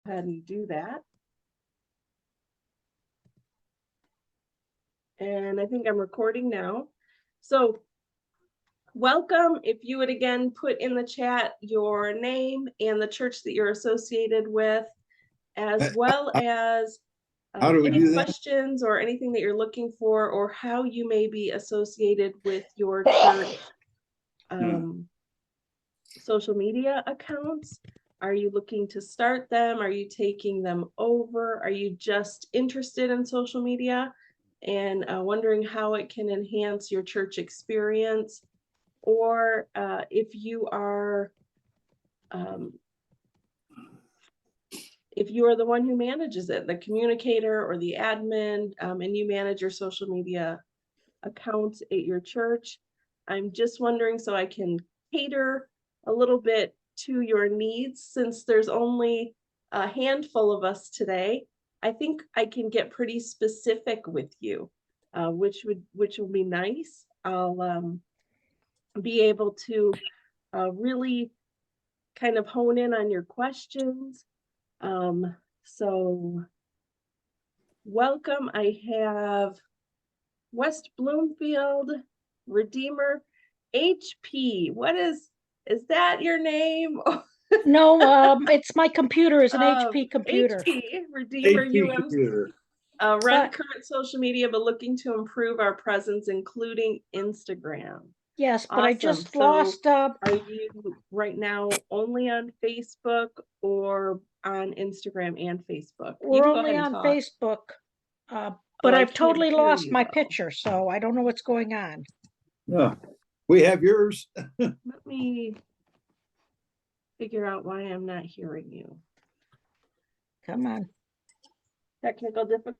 ahead and do that. And I think I'm recording now. So welcome. If you would again put in the chat your name and the church that you're associated with, as well as how do we any do that? questions or anything that you're looking for, or how you may be associated with your church social media accounts. Are you looking to start them? Are you taking them over? Are you just interested in social media and wondering how it can enhance your church experience? Or if you are the one who manages it, the communicator or the admin, and you manage your social media accounts at your church, I'm just wondering so I can cater a little bit to your needs. Since there's only a handful of us today, I think I can get pretty specific with you, which would be nice. I'll be able to really kind of hone in on your questions. So welcome. I have West Bloomfield Redeemer HP. What is that your name? No, it's my computer is an HP computer. HP Redeemer HP UMC. computer. Run current social media, but looking to improve our presence, including Instagram. Yes, but I just So lost. Are you right now only on Facebook or on Instagram and Facebook? We're only on Facebook, but I've totally lost my picture, so I don't know what's going on. We have yours. Let me figure out why I'm not hearing you. Come on. Technical difficulty.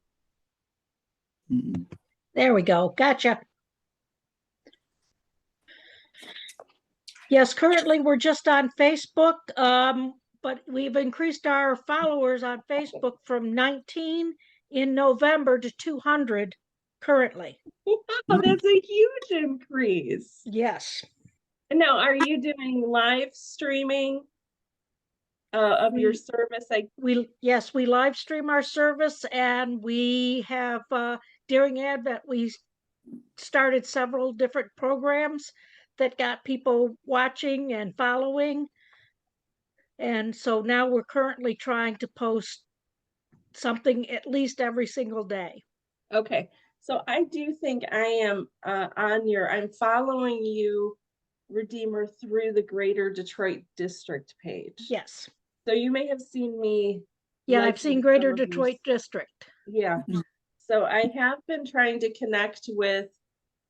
There we go. Gotcha. Yes, currently we're just on Facebook, but we've increased our followers on Facebook from 19 in November to 200 currently. Wow, that's a huge increase. Yes. And now, are you doing live streaming of your service? Yes, we live stream our service, and we have during Advent we started several different programs that got people watching and following. And so now we're currently trying to post something at least every single day. Okay. So I do think I am I'm following you, Redeemer, through the Greater Detroit District page. Yes. So you may have seen me. Yeah, I've seen Greater Detroit District. Yeah. So I have been trying to connect with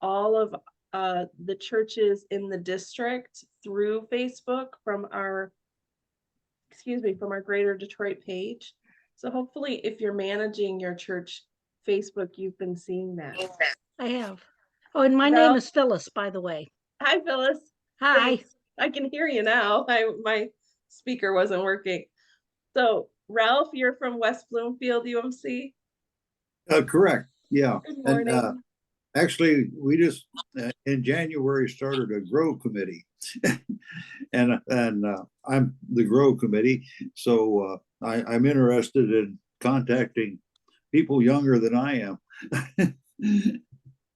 all of the churches in the district through Facebook from our Greater Detroit page. So hopefully if you're managing your church Facebook, you've been seeing that. I have. Oh, and my name is Phyllis, by the way. Hi, Phyllis. Hi. Thanks. I can hear you now. My speaker wasn't working. So Ralph, you're from West Bloomfield UMC? Correct. Yeah. Good morning. And, actually, we just in January started a grow committee, and I'm the grow committee. So I'm interested in contacting people younger than I am.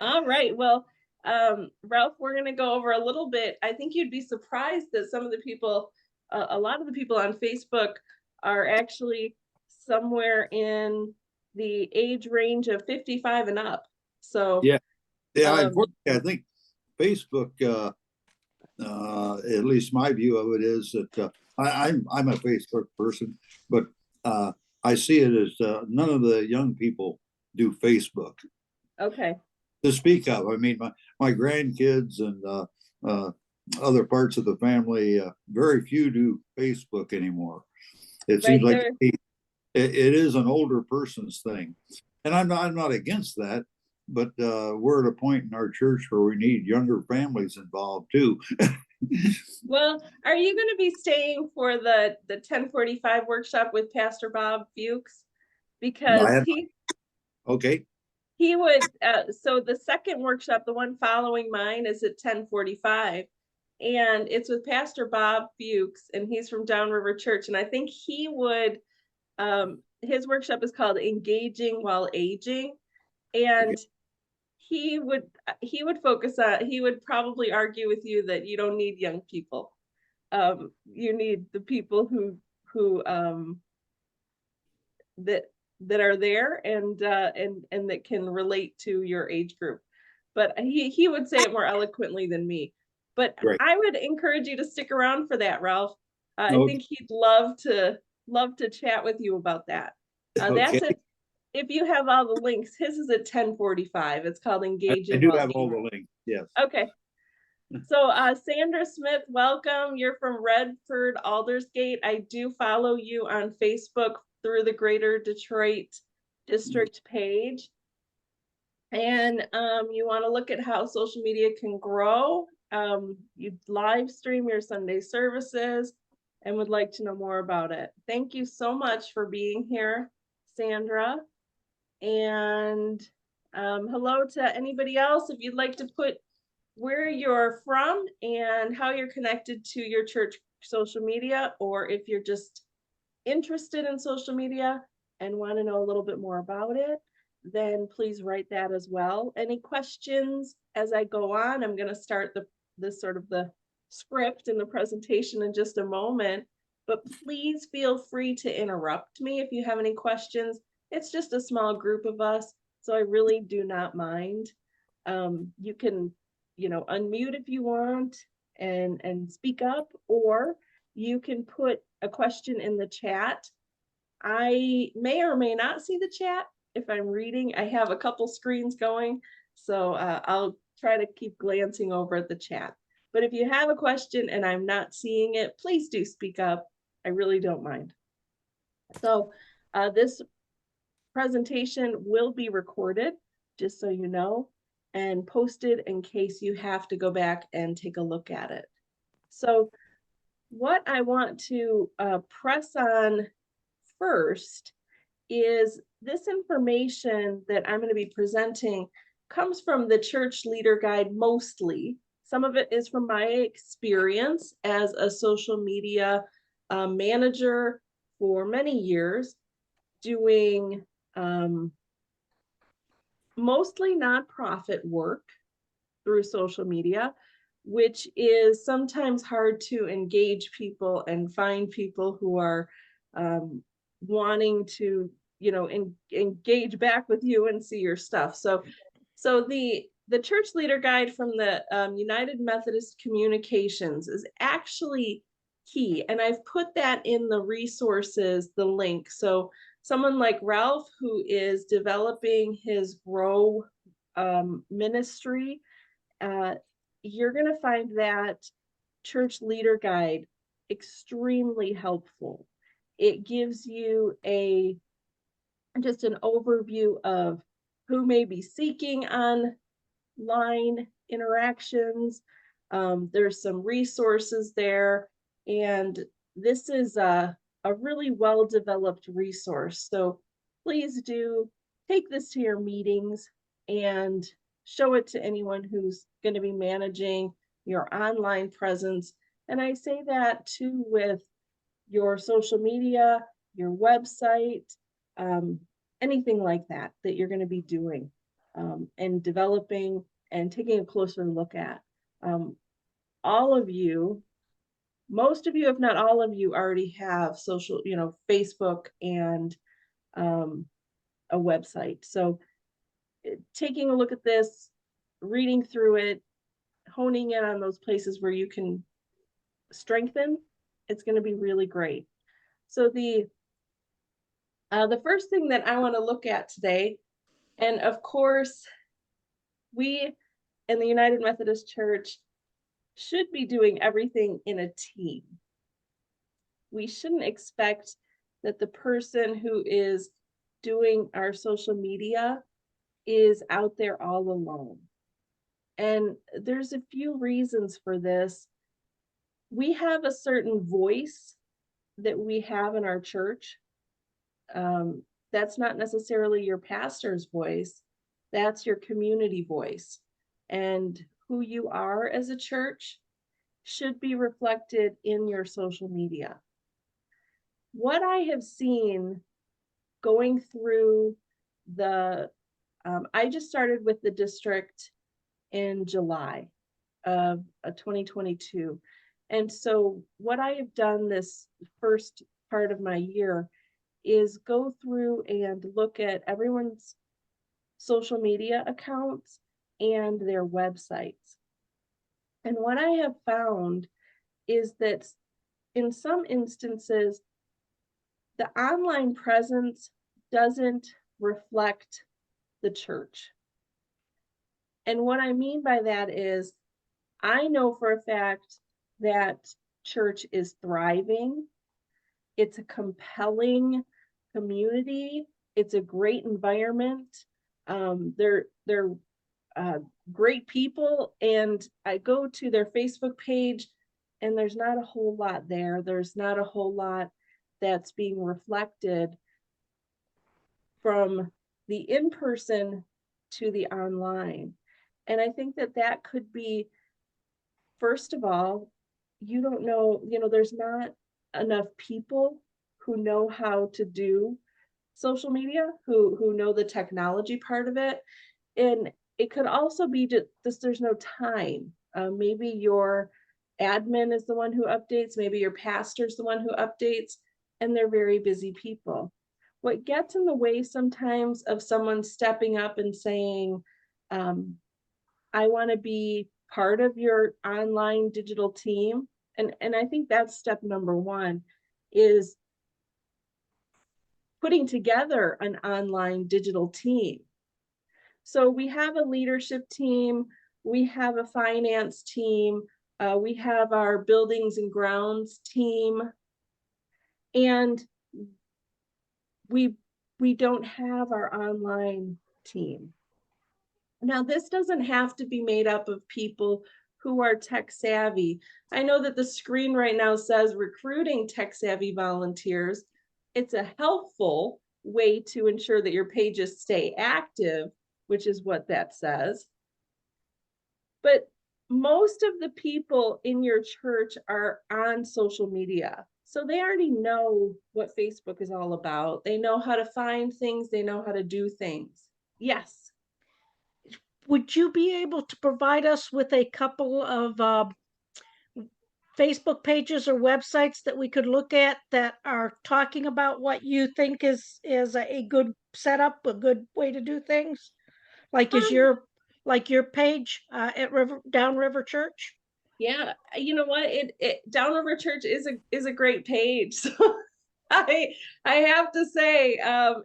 All right. Well, Ralph, we're going to go over a little bit. I think you'd be surprised that some of the people, a lot of the people on Facebook are actually somewhere in the age range of 55 and up. So yeah, I think Facebook, at least my view of it is that I'm a Facebook person, but I see it as none of the young people do Facebook. Okay. To speak of, I mean, my grandkids and other parts of the family, very few do Facebook anymore. It seems like it is an older person's thing, and I'm not against that, but we're at a point in our church where we need younger families involved too. Well, are you going to be staying for the 1045 workshop with Pastor Bob Fuchs? Because he would, so the second workshop, the one following mine, is at 1045, and it's with Pastor Bob Fuchs, and he's from Downriver Church, and I think he would His workshop is called Engaging While Aging. And he would focus on, he would probably argue with you that you don't need young people. You need the people who that are there and that can relate to your age group. But he would say it more eloquently than me. But Right. I would encourage you to stick around for that, Ralph. I Okay. think he'd love to chat with you about that. That's Okay. it. If you have all the links, his is at 10:45. It's called I Engaging do While have all Aging. the links. Yes. Okay. So Sandra Smith, welcome. You're from Redford, Aldersgate. I do follow you on Facebook through the Greater Detroit District page. And you want to look at how social media can grow. You live stream your Sunday services and would like to know more about it. Thank you so much for being here, Sandra. And hello to anybody else. If you'd like to put where you're from and how you're connected to your church social media, or if you're just interested in social media and want to know a little bit more about it, then please write that as well. Any questions as I go on? I'm going to start the sort of the script and the presentation in just a moment, but please feel free to interrupt me if you have any questions. It's just a small group of us, so I really do not mind. You can, unmute if you want and speak up, or you can put a question in the chat. I may or may not see the chat if I'm reading. I have a couple screens going, so I'll try to keep glancing over at the chat. But if you have a question and I'm not seeing it, please do speak up. I really don't mind. So this presentation will be recorded, just so you know, and posted in case you have to go back and take a look at it. So what I want to press on first is this information that I'm going to be presenting comes from the Church Leader Guide mostly. Some of it is from my experience as a social media manager for many years, doing mostly nonprofit work through social media, which is sometimes hard to engage people and find people who are wanting to, engage back with you and see your stuff. So the Church Leader Guide from the United Methodist Communications is actually key. And I've put that in the resources, the link. So someone like Ralph, who is developing his Grow ministry, you're going to find that Church Leader Guide extremely helpful. It gives you just an overview of who may be seeking online interactions. There's some resources there, and this is a really well-developed resource. So please do take this to your meetings and show it to anyone who's going to be managing your online presence. And I say that too with your social media, your website, anything like that you're going to be doing and developing and taking a closer look at. All of you, most of you, if not all of you, already have social, Facebook and a website. So taking a look at this, reading through it, honing in on those places where you can strengthen, it's going to be really great. So the first thing that I want to look at today, and of course, we in the United Methodist Church should be doing everything in a team. We shouldn't expect that the person who is doing our social media is out there all alone. And there's a few reasons for this. We have a certain voice that we have in our church. That's not necessarily your pastor's voice. That's your community voice. And who you are as a church should be reflected in your social media. what I have seen going through I just started with the district in July of 2022. And so what I have done this first part of my year is go through and look at everyone's social media accounts and their websites. And what I have found is that in some instances, the online presence doesn't reflect the church. And what I mean by that is, I know for a fact that church is thriving. It's a compelling community. It's a great environment. They're great people, and I go to their Facebook page, and there's not a whole lot there. There's not a whole lot that's being reflected from the in-person to the online. And I think that that could be, first of all, you don't know, there's not enough people who know how to do social media, who know the technology part of it. And it could also be just there's no time. Maybe your admin is the one who updates, maybe your pastor's the one who updates, and they're very busy people. What gets in the way sometimes of someone stepping up and saying, I want to be part of your online digital team. And I think that's step number one, is putting together an online digital team. So we have a leadership team, we have a finance team, we have our buildings and grounds team, and we don't have our online team. Now, this doesn't have to be made up of people who are tech savvy. I know that the screen right now says recruiting tech savvy volunteers. It's a helpful way to ensure that your pages stay active, which is what that says. But most of the people in your church are on social media. So they already know what Facebook is all about. They know how to find things. They know how to do things. Yes. Would you be able to provide us with a couple of Facebook pages or websites that we could look at that are talking about what you think is a good setup, a good way to do things? Like like your page at Downriver Church? Yeah, you know what? Downriver Church is a great page. So I have to say,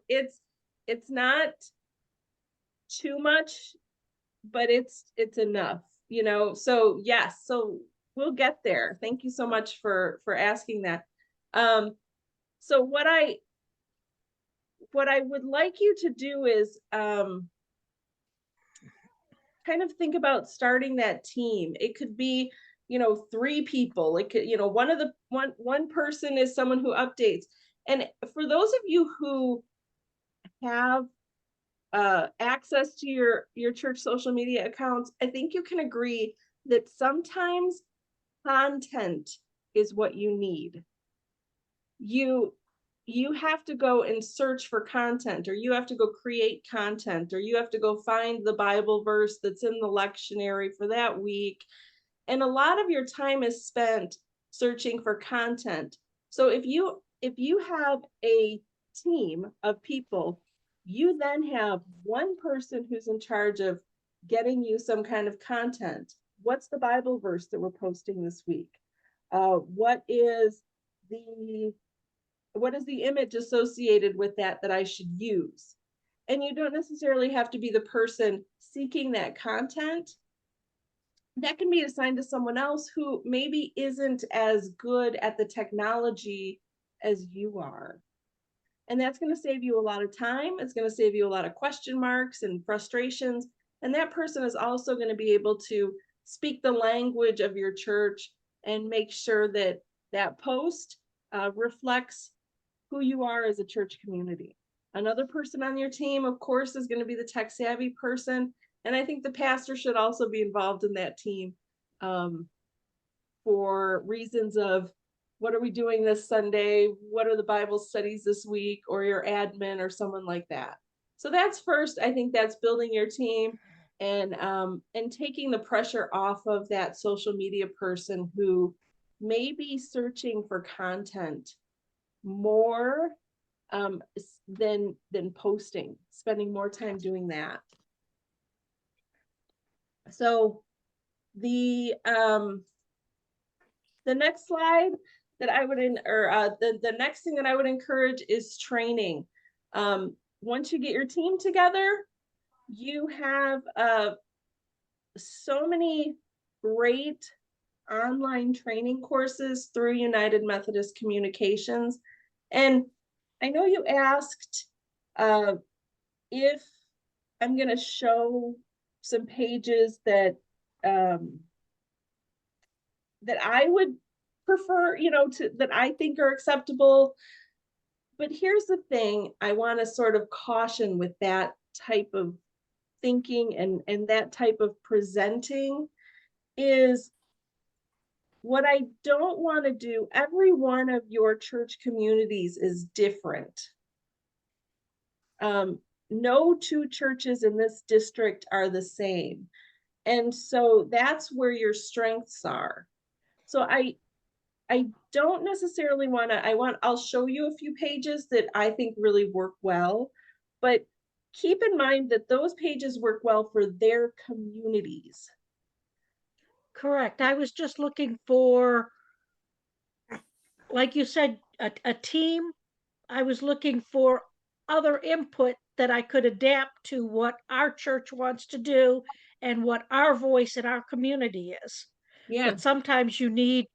it's not too much, but it's enough, So yes, so we'll get there. Thank you so much for asking that. So what I would like you to do is kind of think about starting that team. It could be, 3 people. It could, one person is someone who updates. And for those of you who have access to your church social media accounts, I think you can agree that sometimes content is what you need. You have to go and search for content, or you have to go create content, or you have to go find the Bible verse that's in the lectionary for that week. And a lot of your time is spent searching for content. So if you have a team of people, you then have one person who's in charge of getting you some kind of content. What's the Bible verse that we're posting this week? What is the image associated with that I should use? And you don't necessarily have to be the person seeking that content. That can be assigned to someone else who maybe isn't as good at the technology as you are. And that's going to save you a lot of time. It's going to save you a lot of question marks and frustrations. And that person is also going to be able to speak the language of your church and make sure that that post reflects who you are as a church community. Another person on your team, of course, is going to be the tech savvy person. And I think the pastor should also be involved in that team for reasons of what are we doing this Sunday? What are the Bible studies this week? Or your admin or someone like that. So that's first. I think that's building your team and taking the pressure off of that social media person who may be searching for content more than posting, spending more time doing that. So the next slide that I would the next thing that I would encourage is training. Once you get your team together, you have so many great online training courses through United Methodist Communications. And I know you asked if I'm going to show some pages that that I would prefer, that I think are acceptable. But here's the thing I want to sort of caution with that type of thinking and that type of presenting is what I don't want to do. Every one of your church communities is different. No two churches in this district are the same. And so that's where your strengths are. So I don't necessarily want to, I'll show you a few pages that I think really work well, but keep in mind that those pages work well for their communities. Correct. I was just looking for, like you said, a team. I was looking for other input that I could adapt to what our church wants to do and what our voice in our community is. Yeah. But sometimes you need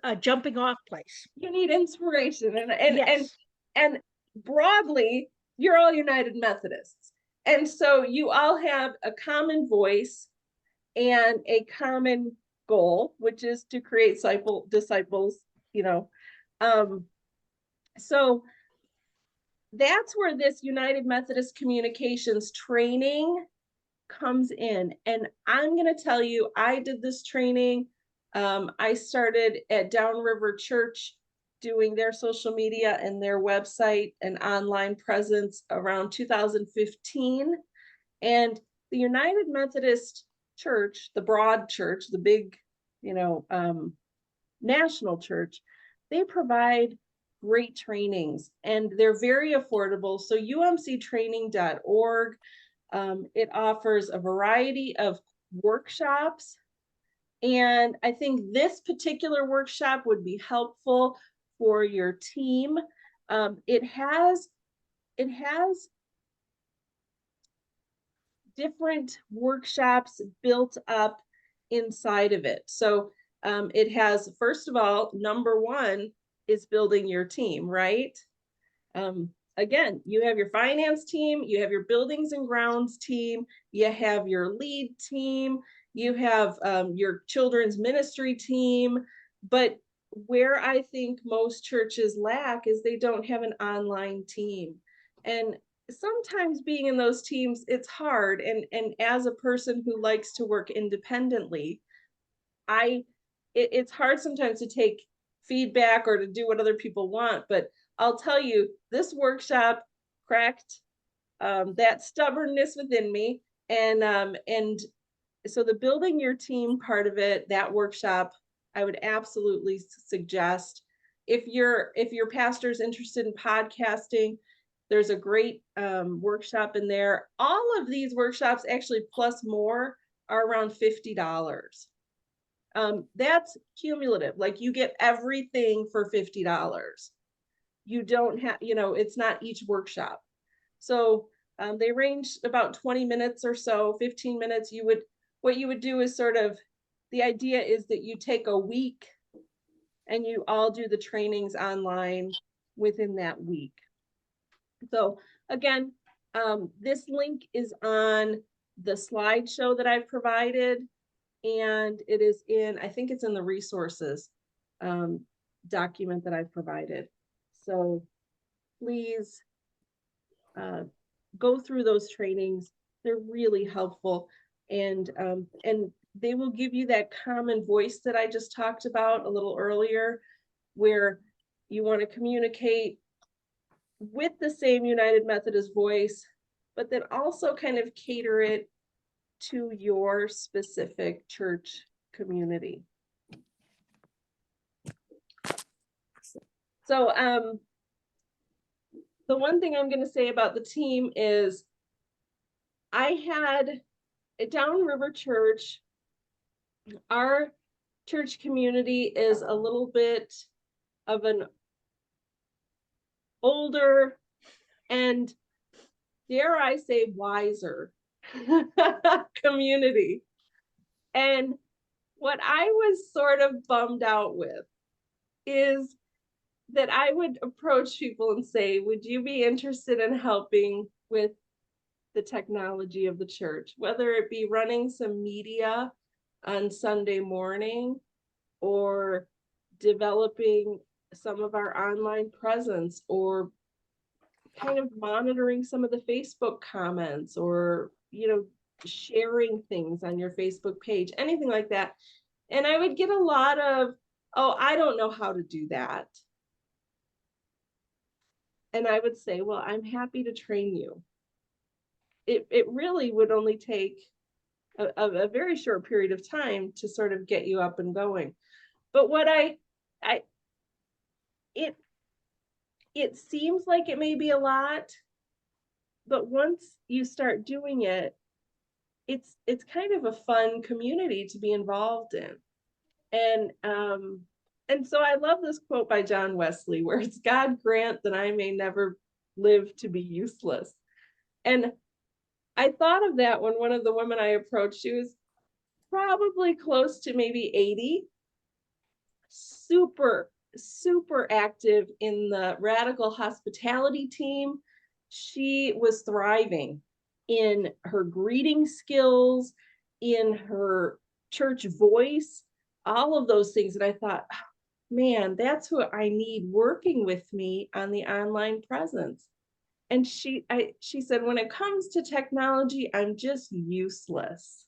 a jumping off place. You need inspiration Yes. and broadly, you're all United Methodists. And so you all have a common voice and a common goal, which is to create disciples, so that's where this United Methodist Communications training comes in. And I'm going to tell you, I did this training. I started at Downriver Church doing their social media and their website and online presence around 2015. And the United Methodist Church, the broad church, the big, national church, they provide great trainings and they're very affordable. So umctraining.org, it offers a variety of workshops. And I think this particular workshop would be helpful for your team. It has different workshops built up inside of it. So it has, first of all, number one is building your team, right? Again, you have your finance team, you have your buildings and grounds team, you have your lead team, you have your children's ministry team. But where I think most churches lack is they don't have an online team. And sometimes being in those teams, it's hard. And as a person who likes to work independently, it's hard sometimes to take feedback or to do what other people want. But I'll tell you, this workshop cracked that stubbornness within me. And so the building your team part of it, that workshop, I would absolutely suggest. If your pastor's interested in podcasting, there's a great workshop in there. All of these workshops, actually plus more, are around $50. That's cumulative. Like you get everything for $50. You don't have, it's not each workshop. So they range about 20 minutes or so, 15 minutes. What you would do is sort of, the idea is that you take a week and you all do the trainings online within that week. So again, this link is on the slideshow that I've provided, and it is I think it's in the resources document that I've provided. So please go through those trainings. They're really helpful, and they will give you that common voice that I just talked about a little earlier. where you want to communicate with the same United Methodist voice, but then also kind of cater it to your specific church community. So the one thing I'm going to say about the team is I had a Downriver Church. Our church community is a little bit of an older and, dare I say, wiser community. And what I was sort of bummed out with is that I would approach people and say, would you be interested in helping with the technology of the church, whether it be running some media on Sunday morning or developing some of our online presence, or kind of monitoring some of the Facebook comments, or, you know, sharing things on your Facebook page, anything like that. And I would get a lot of, oh, I don't know how to do that. And I would say, well, I'm happy to train you. It really would only take a very short period of time to sort of get you up and going. But what it seems like it may be a lot, but once you start doing it, it's kind of a fun community to be involved in. And so I love this quote by John Wesley, where it's God grant that I may never live to be useless. And I thought of that when one of the women I approached, she was probably close to maybe 80, super active in the radical hospitality team. She was thriving in her greeting skills, in her church voice, all of those things. And I thought, man, that's who I need working with me on the online presence. And she said, when it comes to technology, I'm just useless.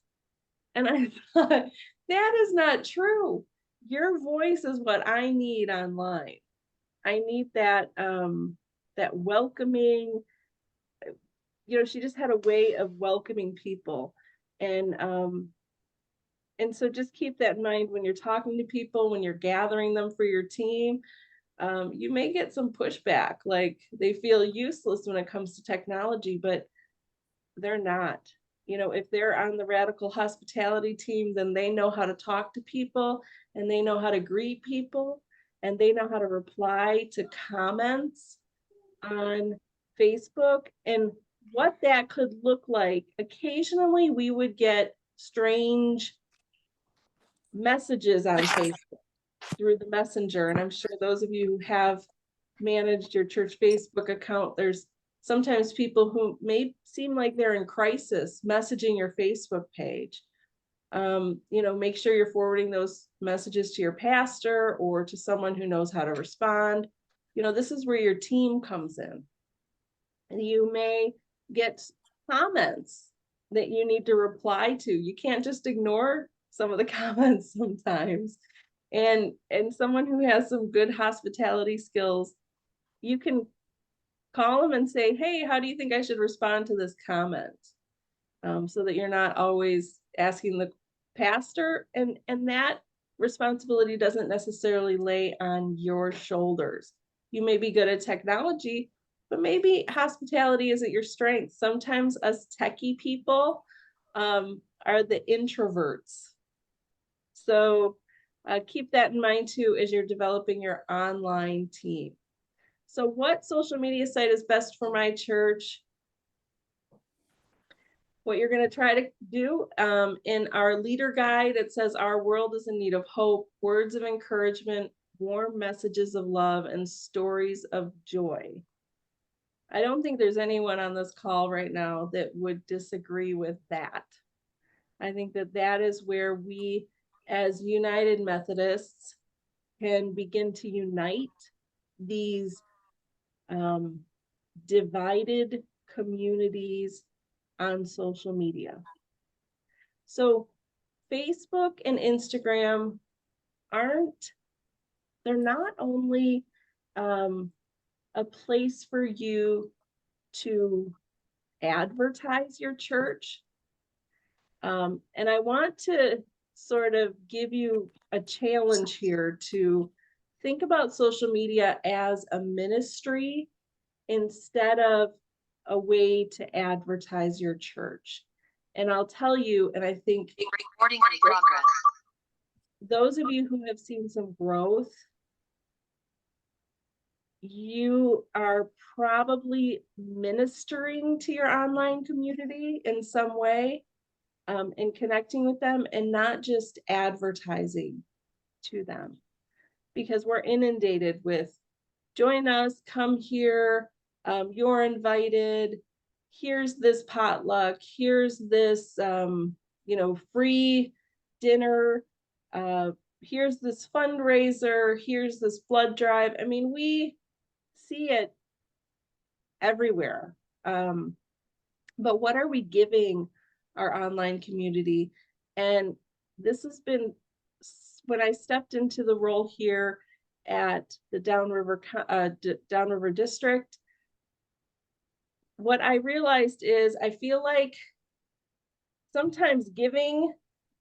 And I thought, that is not true. Your voice is what I need online. I need that that welcoming, you know, she just had a way of welcoming people. And so just keep that in mind when you're talking to people, when you're gathering them for your team. You may get some pushback, like they feel useless when it comes to technology, but they're not. You know, if they're on the radical hospitality team, then they know how to talk to people, and they know how to greet people, and they know how to reply to comments on Facebook, and what that could look like. Occasionally we would get strange messages on Facebook through the messenger. And I'm sure those of you who have managed your church Facebook account, there's sometimes people who may seem like they're in crisis messaging your Facebook page. You know, make sure you're forwarding those messages to your pastor or to someone who knows how to respond. You know, this is where your team comes in. And you may get comments that you need to reply to. You can't just ignore some of the comments sometimes. And someone who has some good hospitality skills, you can call them and say, hey, how do you think I should respond to this comment? So that you're not always asking the pastor, and that responsibility doesn't necessarily lay on your shoulders. You may be good at technology, but maybe hospitality isn't your strength. Sometimes us techie people are the introverts. So keep that in mind too as you're developing your online team. So what social media site is best for my church? What you're going to try to do in our leader guide, it says our world is in need of hope, words of encouragement, warm messages of love, and stories of joy. I don't think there's anyone on this call right now that would disagree with that. I think that that is where we as United Methodists can begin to unite these divided communities on social media. So Facebook and Instagram aren't they're not only a place for you to advertise your church. And I want to sort of give you a challenge here to think about social media as a ministry instead of a way to advertise your church. And I'll tell you, and I think recording in progress. Those of you who have seen some growth, you are probably ministering to your online community in some way, and connecting with them, and not just advertising to them, because we're inundated with join us, come here, you're invited, here's this potluck, here's this free dinner, here's this fundraiser, here's this blood drive. I mean, we see it everywhere. But what are we giving our online community? And this has been, when I stepped into the role here at the Downriver District, what I realized is I feel like sometimes giving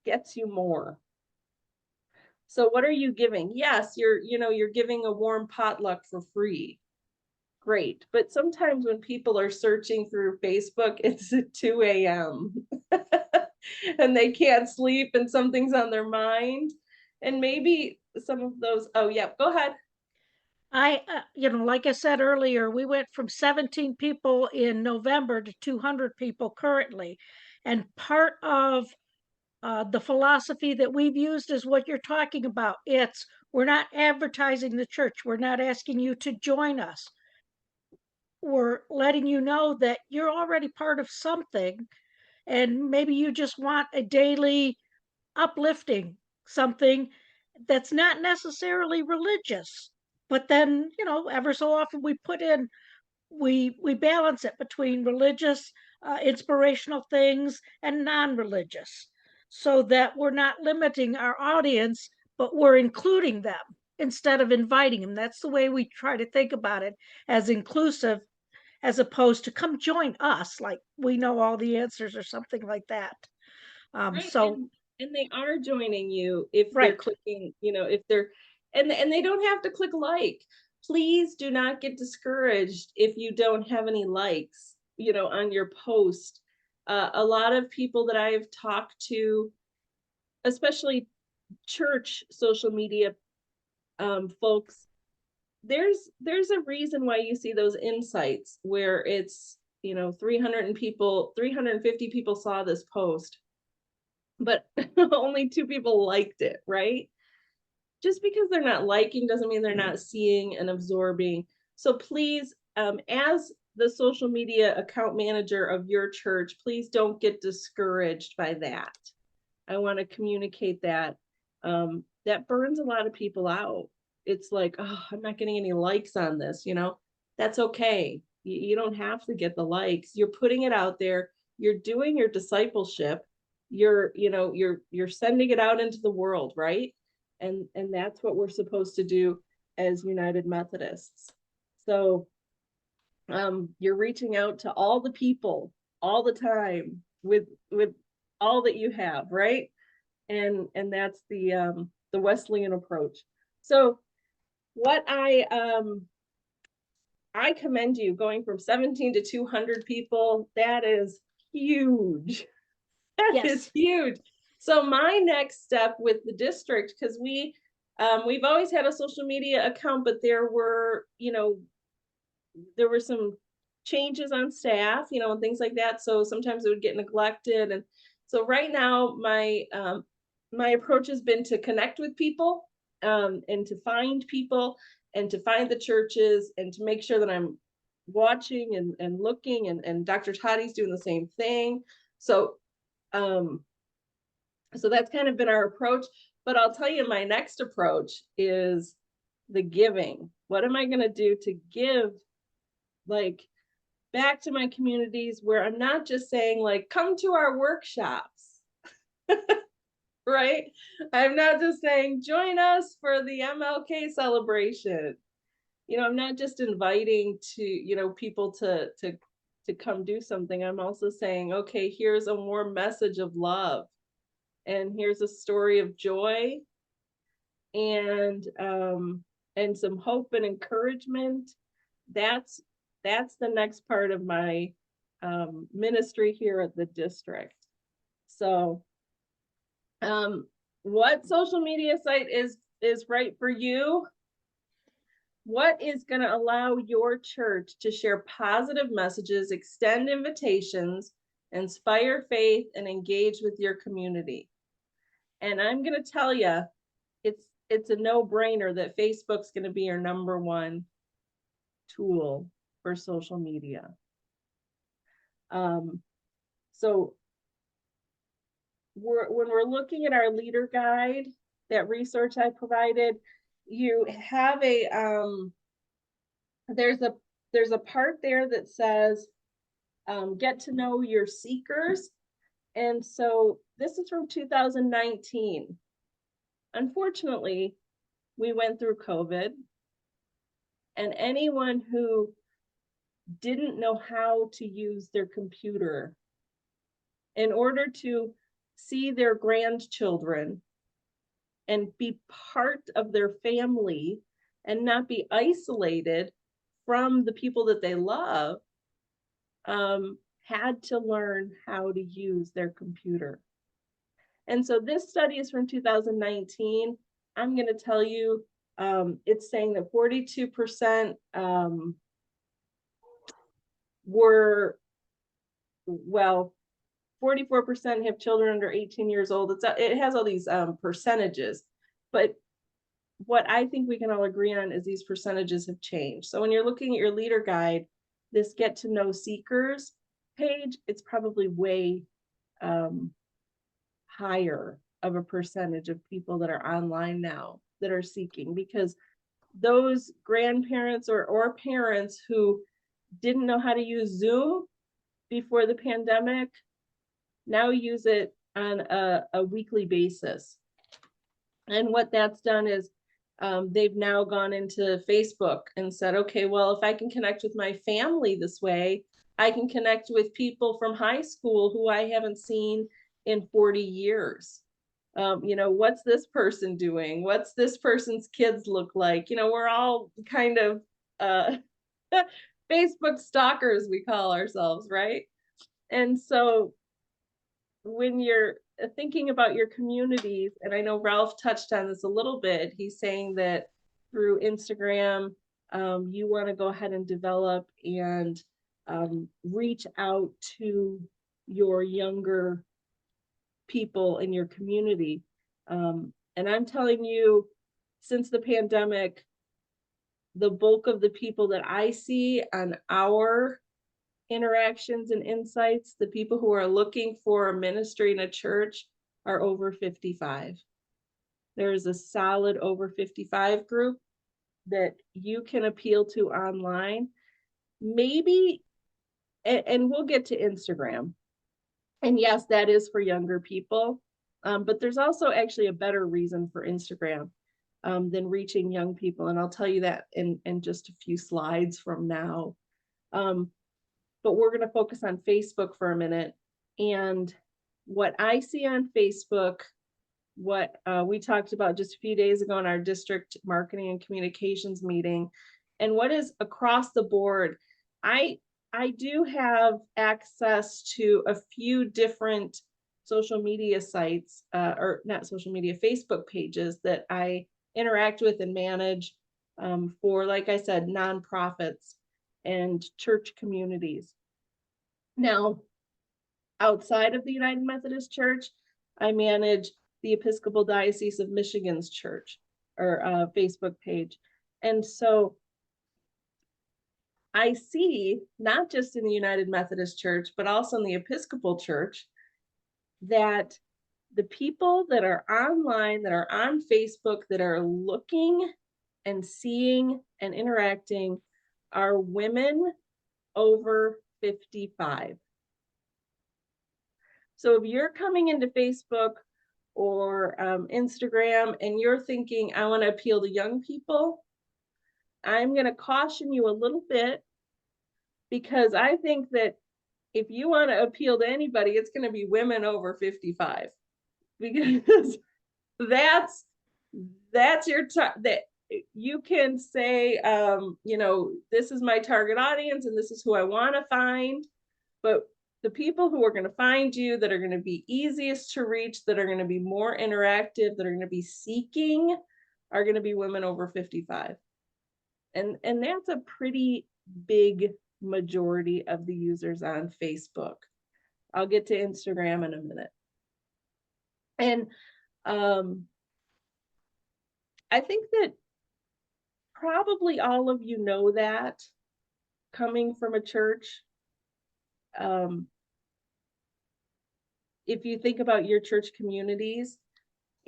gets you more. So what are you giving? Yes, you're giving a warm potluck for free. Great. But sometimes when people are searching through Facebook, it's at 2 a.m. and they can't sleep and something's on their mind. And maybe some of those, oh yeah, go ahead. Like I said earlier, we went from 17 people in November to 200 people currently. And part of the philosophy that we've used is what you're talking about. We're not advertising the church. We're not asking you to join us. We're letting you know that you're already part of something, and maybe you just want a daily uplifting, something that's not necessarily religious. But then, ever so often we balance it between religious, inspirational things and non-religious, so that we're not limiting our audience, but we're including them instead of inviting them. That's the way we try to think about it, as inclusive, as opposed to come join us, like we know all the answers or something like that. Right. So And they are joining you if they're right. clicking, if they're, and they don't have to click like. Please do not get discouraged if you don't have any likes, on your post. A lot of people that I've talked to, especially church social media folks, there's a reason why you see those insights where it's 350 people saw this post, but only 2 people liked it, right? Just because they're not liking doesn't mean they're not seeing and absorbing. So please, as the social media account manager of your church, please don't get discouraged by that. I want to communicate that. That burns a lot of people out. It's like, oh, I'm not getting any likes on this, that's okay. You don't have to get the likes. You're putting it out there. You're doing your discipleship. You're sending it out into the world, right? And that's what we're supposed to do as United Methodists. So you're reaching out to all the people all the time with all that you have, right? And that's the Wesleyan approach. So what I commend you going from 17 to 200 people. That is huge. That is huge. So my next step with the district, because we've always had a social media account, but there were some changes on staff, and things like that. So sometimes it would get neglected. And so right now my approach has been to connect with people, and to find people, and to find the churches, and to make sure that I'm watching and looking, and Dr. Toddy's doing the same thing. So that's kind of been our approach. But I'll tell you, my next approach is the giving. What am I going to do to give, like, back to my communities, where I'm not just saying, like, come to our workshops. right? I'm not just saying, join us for the MLK celebration. I'm not just inviting people to come do something. I'm also saying, okay, here's a warm message of love, and here's a story of joy, and some hope and encouragement. That's the next part of my ministry here at the district. So what social media site is right for you? What is going to allow your church to share positive messages, extend invitations, inspire faith, and engage with your community? And I'm going to tell you, it's a no-brainer that Facebook's going to be your number one tool for social media. So when we're looking at our leader guide, that research I provided, you have there's a part there that says get to know your seekers. And so this is from 2019. Unfortunately, we went through COVID, and anyone who didn't know how to use their computer in order to see their grandchildren and be part of their family and not be isolated from the people that they love, had to learn how to use their computer. And so this study is from 2019. I'm going to tell you, it's saying that 42% were, well, 44% have children under 18 years old. It has all these percentages, but what I think we can all agree on is these percentages have changed. So when you're looking at your leader guide, this get to know seekers page, it's probably way higher of a percentage of people that are online now that are seeking, because those grandparents or parents who didn't know how to use Zoom before the pandemic now use it on a weekly basis. And what that's done is they've now gone into Facebook and said, okay, well, if I can connect with my family this way, I can connect with people from high school who I haven't seen in 40 years. What's this person doing? What's this person's kids look like? We're all kind of Facebook stalkers, we call ourselves, right? And so when you're thinking about your communities, and I know Ralph touched on this a little bit, he's saying that through Instagram, you want to go ahead and develop and reach out to your younger people in your community. And I'm telling you, since the pandemic, the bulk of the people that I see on our interactions and insights, the people who are looking for a ministry in a church, are over 55. There is a solid over 55 group that you can appeal to online. Maybe, and we'll get to Instagram. And yes, that is for younger people. But there's also actually a better reason for Instagram than reaching young people. And I'll tell you that in just a few slides from now. But we're going to focus on Facebook for a minute. And what I see on Facebook, what we talked about just a few days ago in our district marketing and communications meeting, and what is across the board, I do have access to a few different social media sites, or not social media, Facebook pages that I interact with and manage for, like I said, nonprofits and church communities. Now, outside of the United Methodist Church, I manage the Episcopal Diocese of Michigan's church or Facebook page. And so I see, not just in the United Methodist Church, but also in the Episcopal Church, that the people that are online, that are on Facebook, that are looking and seeing and interacting are women over 55. So if you're coming into Facebook or Instagram, and you're thinking, I want to appeal to young people, I'm going to caution you a little bit, because I think that if you want to appeal to anybody, it's going to be women over 55, because that's your that you can say, this is my target audience and this is who I want to find. But the people who are going to find you, that are going to be easiest to reach, that are going to be more interactive, that are going to be seeking, are going to be women over 55. And that's a pretty big majority of the users on Facebook. I'll get to Instagram in a minute. And I think that probably all of you know that, coming from a church. If you think about your church communities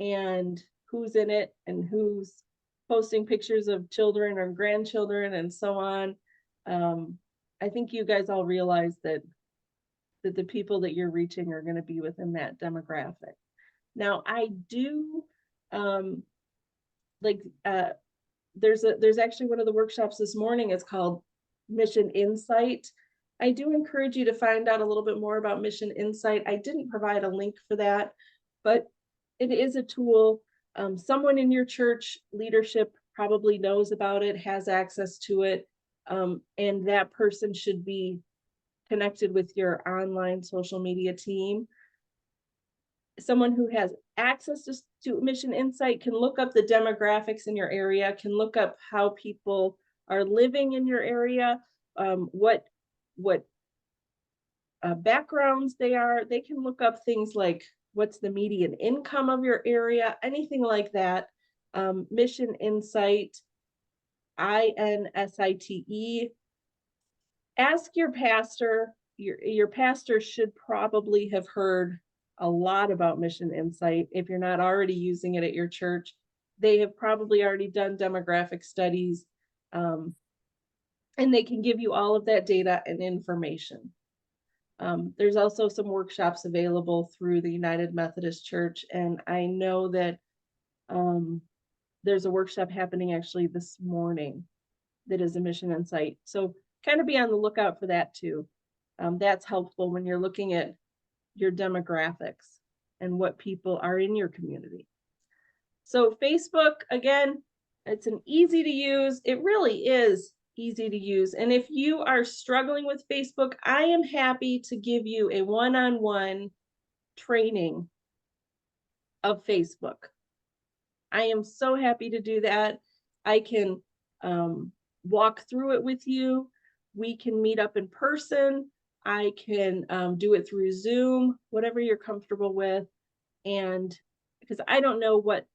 and who's in it and who's posting pictures of children or grandchildren and so on, I think you guys all realize that the people that you're reaching are going to be within that demographic. Now, I do there's actually one of the workshops this morning. It's called Mission Insight. I do encourage you to find out a little bit more about Mission Insight. I didn't provide a link for that, but it is a tool. Someone in your church leadership probably knows about it, has access to it, and that person should be connected with your online social media team. Someone who has access to Mission Insight can look up the demographics in your area, can look up how people are living in your area, what backgrounds they are. They can look up things like what's the median income of your area, anything like that. Mission Insight, INSITE. Ask your pastor. Your pastor should probably have heard a lot about Mission Insight. If you're not already using it at your church, they have probably already done demographic studies, and they can give you all of that data and information. There's also some workshops available through the United Methodist Church, and I know that there's a workshop happening actually this morning that is a Mission Insight. So kind of be on the lookout for that too. That's helpful when you're looking at your demographics and what people are in your community. So Facebook, again, it's an easy to use. It really is easy to use. And if you are struggling with Facebook, I am happy to give you a one-on-one training of Facebook. I am so happy to do that. I can walk through it with you. We can meet up in person. I can do it through Zoom, whatever you're comfortable with. And because I don't know what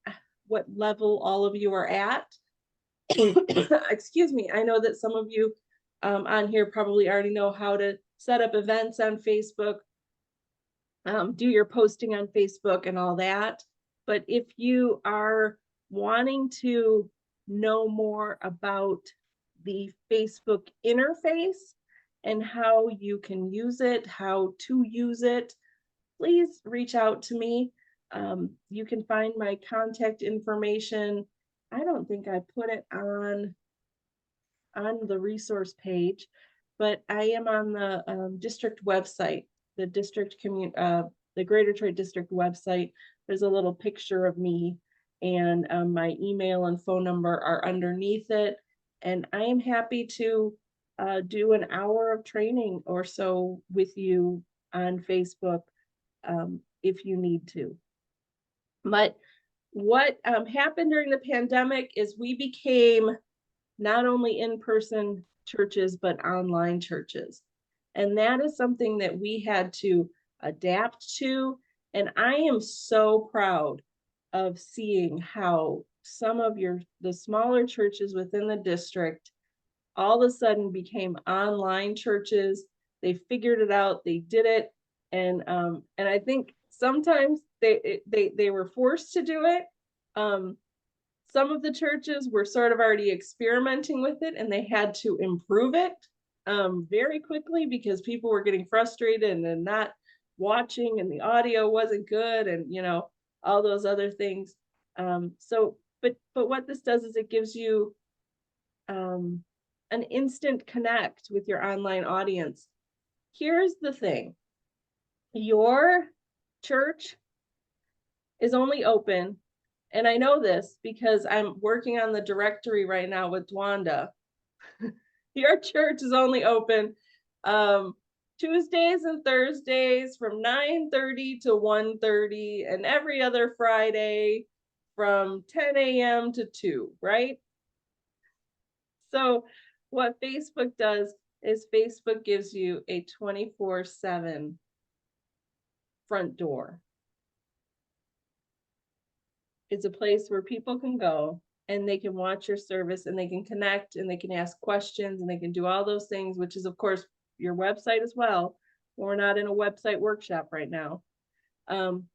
level all of you are at. Excuse me. I know that some of you on here probably already know how to set up events on Facebook, do your posting on Facebook and all that. But if you are wanting to know more about the Facebook interface and how you can use it, how to use it, please reach out to me. You can find my contact information. I don't think I put it on the resource page, but I am on the district website, the Greater Detroit District website. There's a little picture of me, and my email and phone number are underneath it. And I am happy to do an hour of training or so with you on Facebook if you need to. But what happened during the pandemic is we became not only in-person churches, but online churches. And that is something that we had to adapt to. And I am so proud of seeing how some of the smaller churches within the district all of a sudden became online churches. They figured it out, they did it. And I think sometimes they were forced to do it. Some of the churches were sort of already experimenting with it, and they had to improve it very quickly because people were getting frustrated and not watching, and the audio wasn't good. And all those other things. But what this does is it gives you an instant connect with your online audience. Here's the thing. Your church is only open, and I know this because I'm working on the directory right now with Dwanda. Your church is only open Tuesdays and Thursdays from 9:30 to 1:30, and every other Friday from 10 a.m. to 2, right? So what Facebook does is Facebook gives you a 24/7 front door. It's a place where people can go and they can watch your service and they can connect and they can ask questions and they can do all those things, which is of course your website as well. We're not in a website workshop right now. And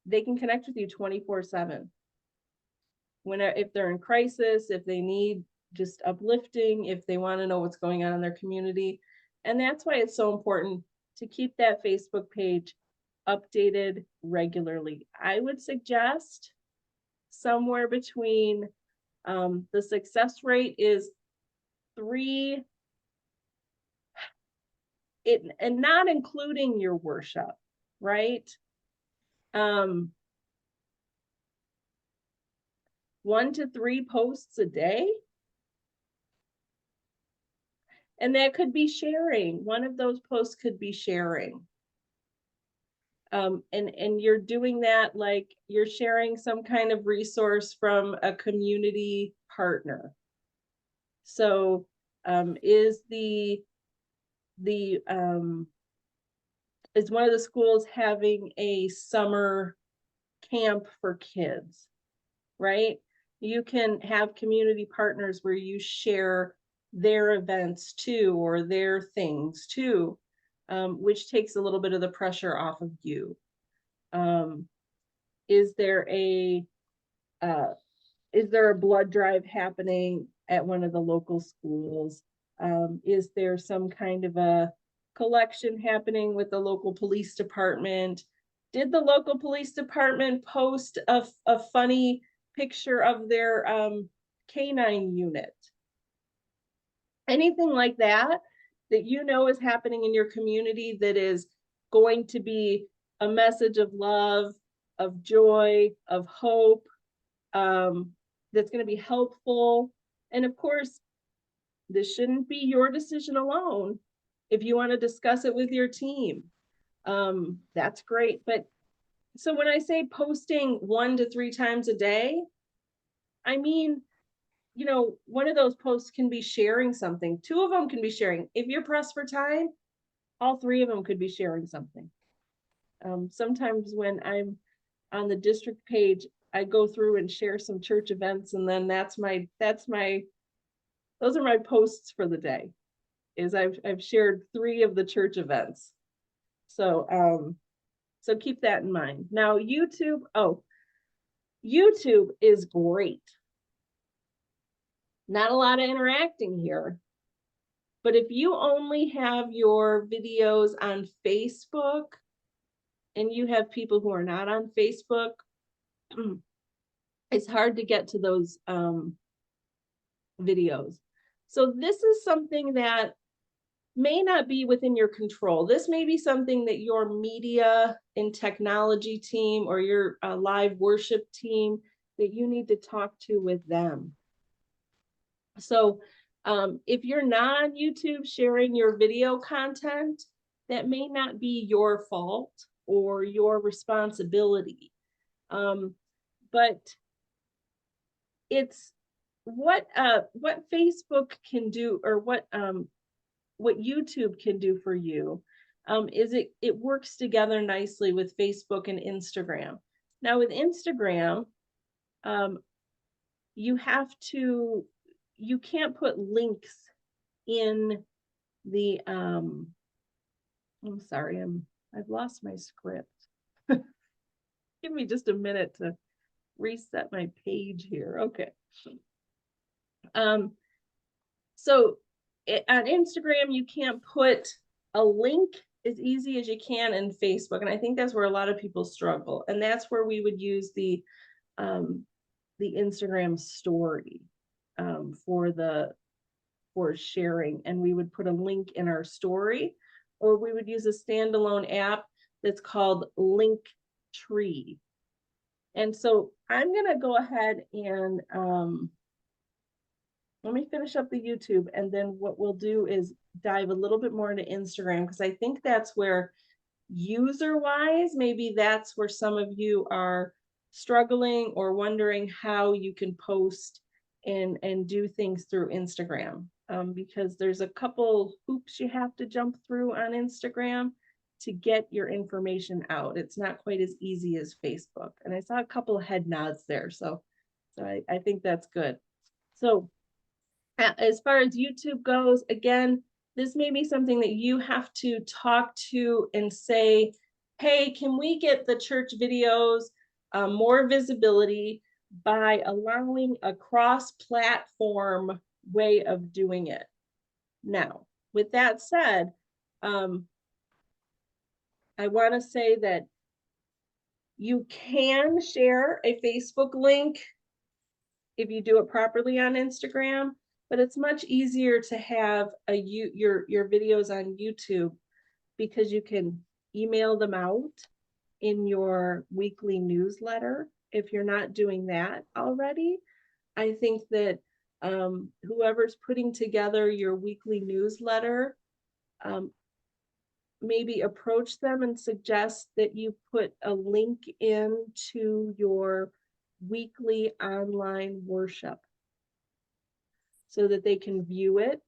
they can connect with you 24/7. If they're in crisis, if they need just uplifting, if they want to know what's going on in their community. And that's why it's so important to keep that Facebook page updated regularly. I would suggest somewhere between the success rate is 3, and not including your worship, right? 1 to 3 posts a day. And that could be sharing. One of those posts could be sharing. And you're doing that like you're sharing some kind of resource from a community partner. So is one of the schools having a summer camp for kids, right? You can have community partners where you share their events too, or their things too, which takes a little bit of the pressure off of you. Is there a blood drive happening at one of the local schools? Is there some kind of a collection happening with the local police department? Did the local police department post a funny picture of their canine unit? Anything like that you know is happening in your community that is going to be a message of love, of joy, of hope, that's going to be helpful. And of course, this shouldn't be your decision alone. If you want to discuss it with your team, that's great. But so when I say posting 1 to 3 times a day, I mean, one of those posts can be sharing something. 2 of them can be sharing. If you're pressed for time, all 3 of them could be sharing something. Sometimes when I'm on the district page, I go through and share some church events, and then those are my posts for the day. Is I've shared 3 of the church events. So keep that in mind. Now YouTube is great. Not a lot of interacting here. But if you only have your videos on Facebook and you have people who are not on Facebook, it's hard to get to those videos. So this is something that may not be within your control. This may be something that your media and technology team or your live worship team that you need to talk to with them. So if you're not on YouTube sharing your video content, that may not be your fault or your responsibility. But it's what Facebook can do, or what YouTube can do for you, is it works together nicely with Facebook and Instagram. Now with Instagram, you can't put links in the I'm sorry, I've lost my script. Give me just a minute to reset my page here. Okay. So on Instagram, you can't put a link as easy as you can in Facebook. And I think that's where a lot of people struggle. And that's where we would use the Instagram story for sharing. And we would put a link in our story, or we would use a standalone app that's called Linktree. And so I'm going to go ahead and let me finish up the YouTube, and then what we'll do is dive a little bit more into Instagram, because I think that's where user-wise, maybe that's where some of you are struggling or wondering how you can post and do things through Instagram, because there's a couple hoops you have to jump through on Instagram to get your information out. It's not quite as easy as Facebook. And I saw a couple of head nods there, so I think that's good. So as far as YouTube goes, again, this may be something that you have to talk to and say, hey, can we get the church videos more visibility by allowing a cross-platform way of doing it? Now, with that said, I want to say that you can share a Facebook link if you do it properly on Instagram, but it's much easier to have your videos on YouTube, because you can email them out in your weekly newsletter. If you're not doing that already, I think that whoever's putting together your weekly newsletter, maybe approach them and suggest that you put a link into your weekly online worship so that they can view it.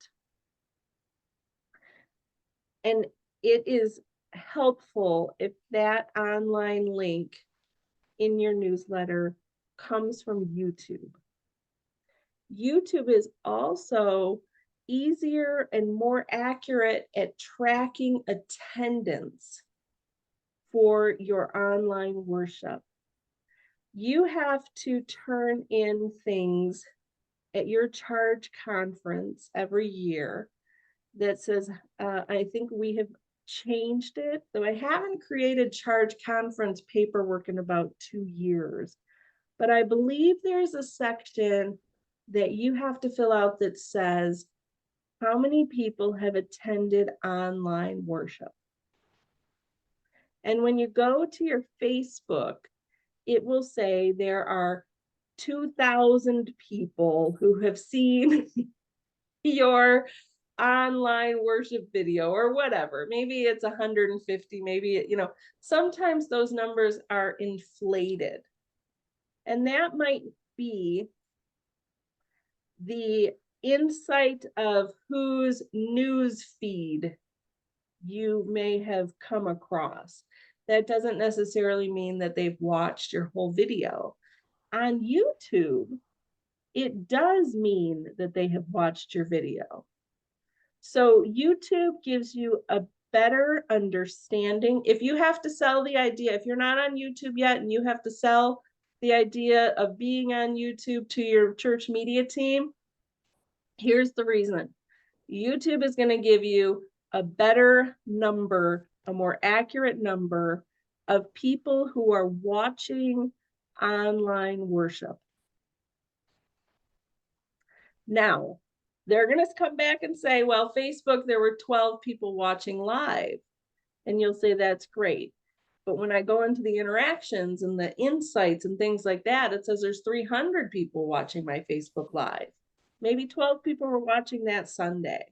And it is helpful if that online link in your newsletter comes from YouTube. YouTube is also easier and more accurate at tracking attendance for your online worship. You have to turn in things at your charge conference every year that says, I think we have changed it, though I haven't created charge conference paperwork in about 2 years, but I believe there's a section that you have to fill out that says how many people have attended online worship. And when you go to your Facebook, it will say there are 2,000 people who have seen your online worship video or whatever. Maybe it's 150, maybe, sometimes those numbers are inflated. And that might be the insight of whose news feed you may have come across. That doesn't necessarily mean that they've watched your whole video. On YouTube, it does mean that they have watched your video. So YouTube gives you a better understanding. If you have to sell the idea, if you're not on YouTube yet and you have to sell the idea of being on YouTube to your church media team, here's the reason. YouTube is going to give you a better number, a more accurate number of people who are watching online worship. Now, they're going to come back and say, well, Facebook, there were 12 people watching live. And you'll say, that's great. But when I go into the interactions and the insights and things like that, it says there's 300 people watching my Facebook Live. Maybe 12 people were watching that Sunday.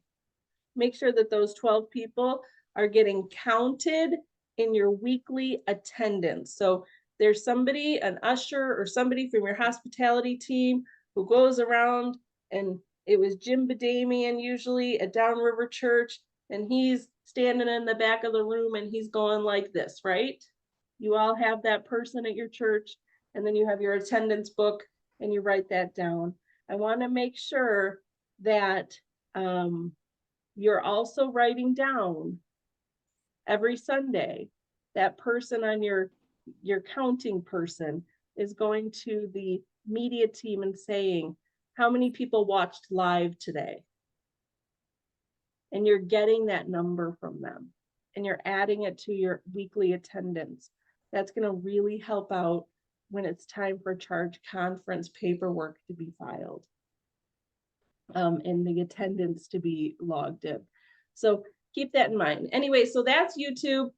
Make sure that those 12 people are getting counted in your weekly attendance. So there's somebody, an usher or somebody from your hospitality team who goes around, and it was Jim Badamian usually at Downriver Church, and he's standing in the back of the room and he's going like this, right? You all have that person at your church, and then you have your attendance book and you write that down. I want to make sure that you're also writing down every Sunday. That person on your counting person is going to the media team and saying, how many people watched live today? And you're getting that number from them. and you're adding it to your weekly attendance. That's going to really help out when it's time for charge conference paperwork to be filed. And the attendance to be logged in. So keep that in mind. Anyway, so that's YouTube.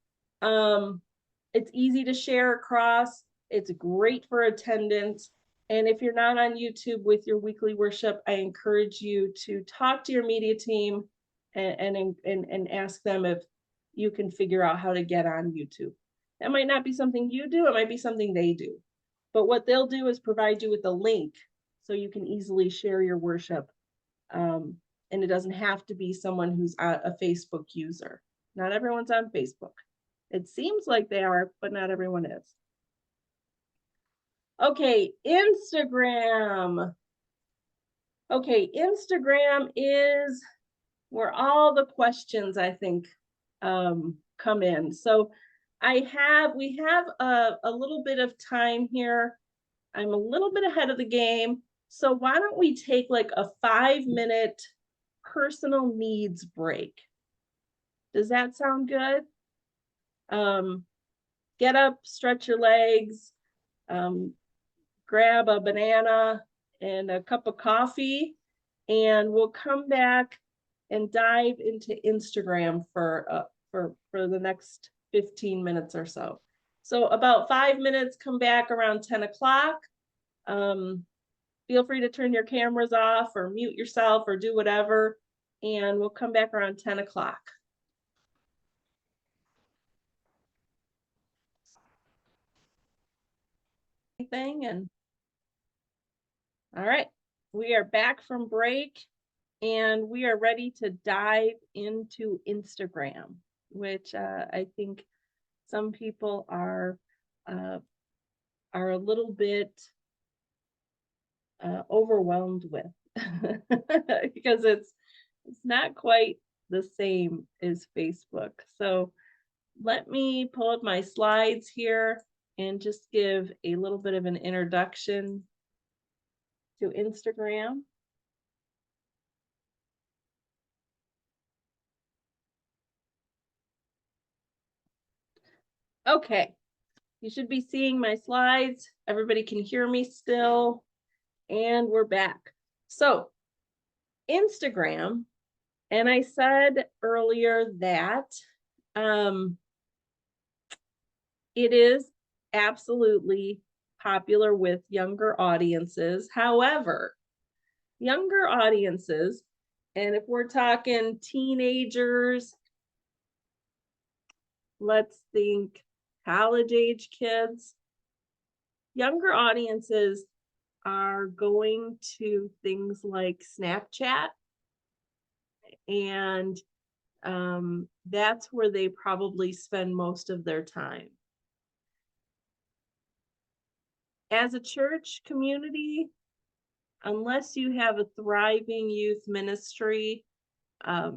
It's easy to share across. It's great for attendance. And if you're not on YouTube with your weekly worship, I encourage you to talk to your media team and ask them if you can figure out how to get on YouTube. That might not be something you do, it might be something they do. But what they'll do is provide you with a link so you can easily share your worship. And it doesn't have to be someone who's a Facebook user. Not everyone's on Facebook. It seems like they are, but not everyone is. Okay, Instagram. Okay, Instagram is where all the questions, I think, come in. So we have a little bit of time here. I'm a little bit ahead of the game. So why don't we take like a 5-minute personal needs break? Does that sound good? Get up, stretch your legs, grab a banana and a cup of coffee, and we'll come back and dive into Instagram for the next 15 minutes or so. So about 5 minutes, come back around 10 o'clock. Feel free to turn your cameras off or mute yourself or do whatever, and we'll come back around 10 o'clock. And all right, we are back from break and we are ready to dive into Instagram, which I think some people are a little bit overwhelmed with because it's not quite the same as Facebook. So let me pull up my slides here and just give a little bit of an introduction to Instagram. Okay, you should be seeing my slides. Everybody can hear me still, and we're back. So Instagram, and I said earlier that it is absolutely popular with younger audiences. However, younger audiences, and if we're talking teenagers, let's think college age kids, younger audiences are going to things like Snapchat, and that's where they probably spend most of their time. As a church community, unless you have a thriving youth ministry, I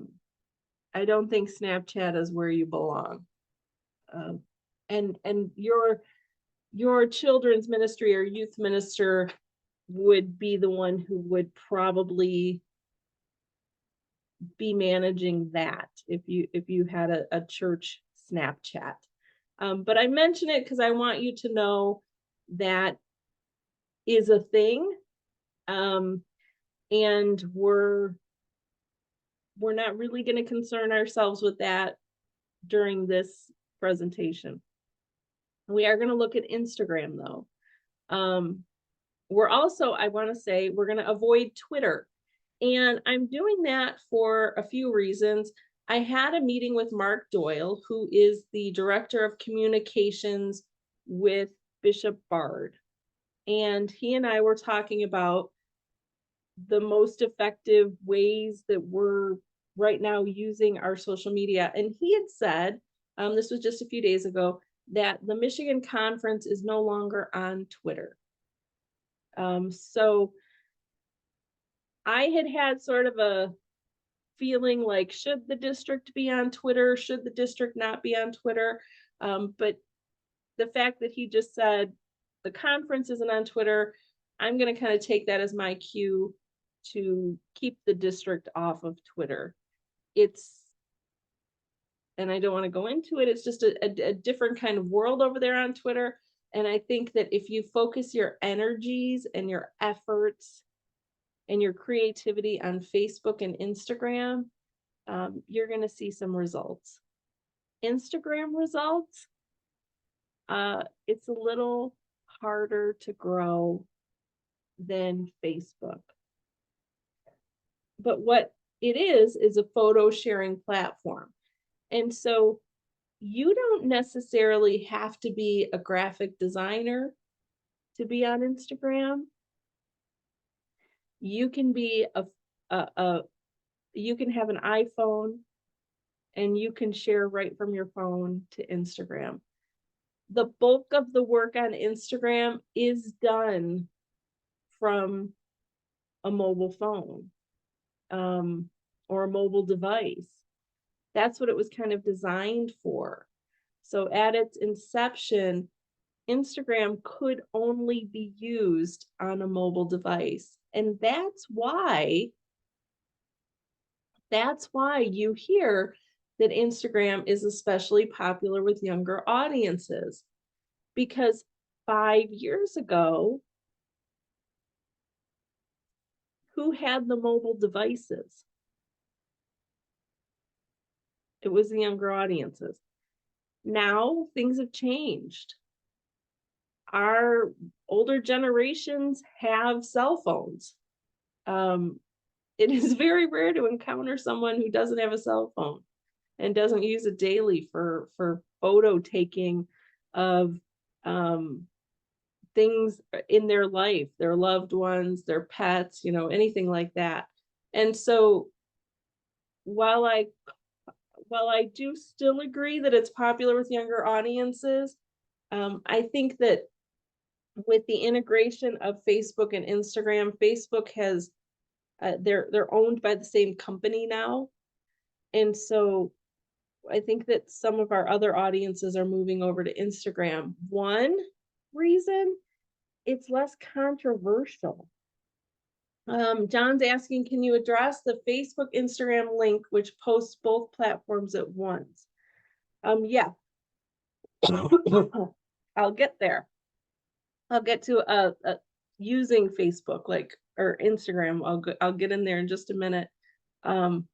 don't think Snapchat is where you belong. And your children's ministry or youth minister would be the one who would probably be managing that if you had a church Snapchat. But I mention it because I want you to know that is a thing. And we're not really going to concern ourselves with that during this presentation. We are going to look at Instagram though. We're also, I want to say, we're going to avoid Twitter. And I'm doing that for a few reasons. I had a meeting with Mark Doyle, who is the Director of Communications with Bishop Bard. And he and I were talking about the most effective ways that we're right now using our social media. And he had said, this was just a few days ago, that the Michigan Conference is no longer on Twitter. So I had sort of a feeling like, should the district be on Twitter? Should the district not be on Twitter? But the fact that he just said the conference isn't on Twitter, I'm going to kind of take that as my cue to keep the district off of Twitter. It's and I don't want to go into it. It's just a different kind of world over there on Twitter. And I think that if you focus your energies and your efforts and your creativity on Facebook and Instagram, you're going to see some results. Instagram results, it's a little harder to grow than Facebook. But what it is a photo sharing platform. And so you don't necessarily have to be a graphic designer to be on Instagram. You can be you can have an iPhone and you can share right from your phone to Instagram. The bulk of the work on Instagram is done from a mobile phone, or a mobile device. That's what it was kind of designed for. So at its inception, Instagram could only be used on a mobile device. And that's why you hear that Instagram is especially popular with younger audiences. Because 5 years ago, who had the mobile devices? It was the younger audiences. Now things have changed. Our older generations have cell phones. It is very rare to encounter someone who doesn't have a cell phone and doesn't use it daily for photo taking of things in their life, their loved ones, their pets, anything like that. And so while I do still agree that it's popular with younger audiences, I think that with the integration of Facebook and Instagram, Facebook has they're owned by the same company now. And so I think that some of our other audiences are moving over to Instagram. One reason, it's less controversial. John's asking, can you address the Facebook Instagram link which posts both platforms at once? Yeah. I'll get there. I'll get to using Facebook or Instagram. I'll get in there in just a minute. And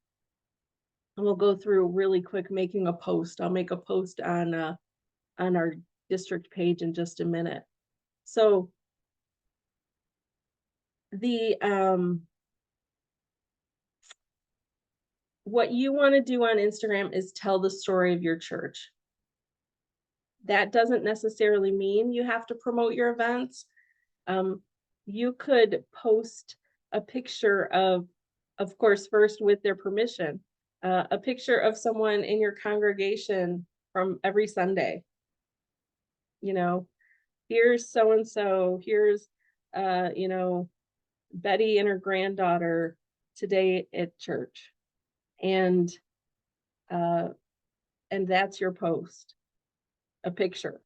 we'll go through really quick making a post. I'll make a post on our district page in just a minute. So the what you want to do on Instagram is tell the story of your church. That doesn't necessarily mean you have to promote your events. You could post a picture of course, first with their permission, a picture of someone in your congregation from every Sunday. Here's so-and-so, here's, Betty and her granddaughter today at church. And that's your post, a picture.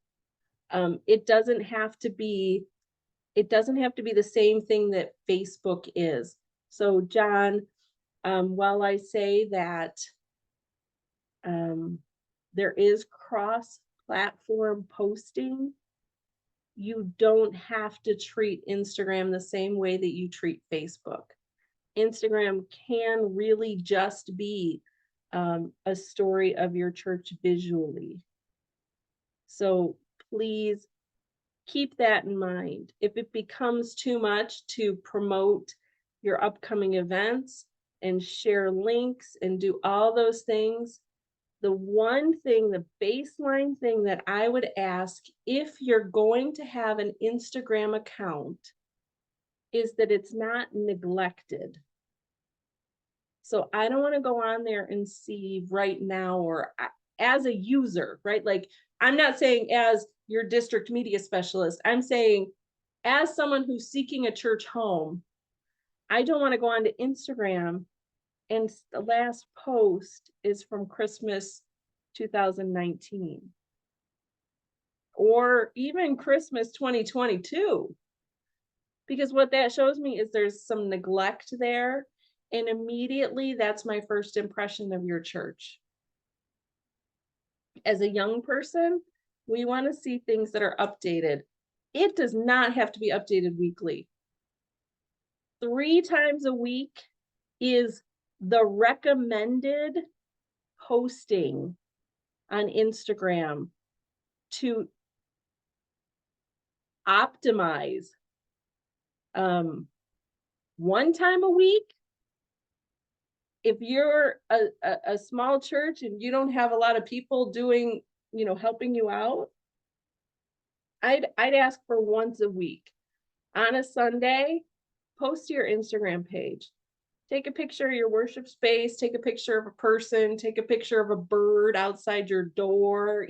It doesn't have to be the same thing that Facebook is. So John, while I say that there is cross-platform posting, you don't have to treat Instagram the same way that you treat Facebook. Instagram can really just be a story of your church visually. So please keep that in mind. If it becomes too much to promote your upcoming events and share links and do all those things, the one thing, the baseline thing that I would ask if you're going to have an Instagram account is that it's not neglected. So I don't want to go on there and see right now, or as a user, right? Like, I'm not saying as your district media specialist, I'm saying as someone who's seeking a church home, I don't want to go on to Instagram and the last post is from Christmas 2019 or even Christmas 2022, because what that shows me is there's some neglect there, and immediately that's my first impression of your church. as a young person, we want to see things that are updated. It does not have to be updated weekly. 3 times a week is the recommended posting on Instagram to optimize. 1 time a week, if you're a small church and you don't have a lot of people doing, helping you out, I'd ask for once a week. On a Sunday, post to your Instagram page. Take a picture of your worship space, take a picture of a person, take a picture of a bird outside your door,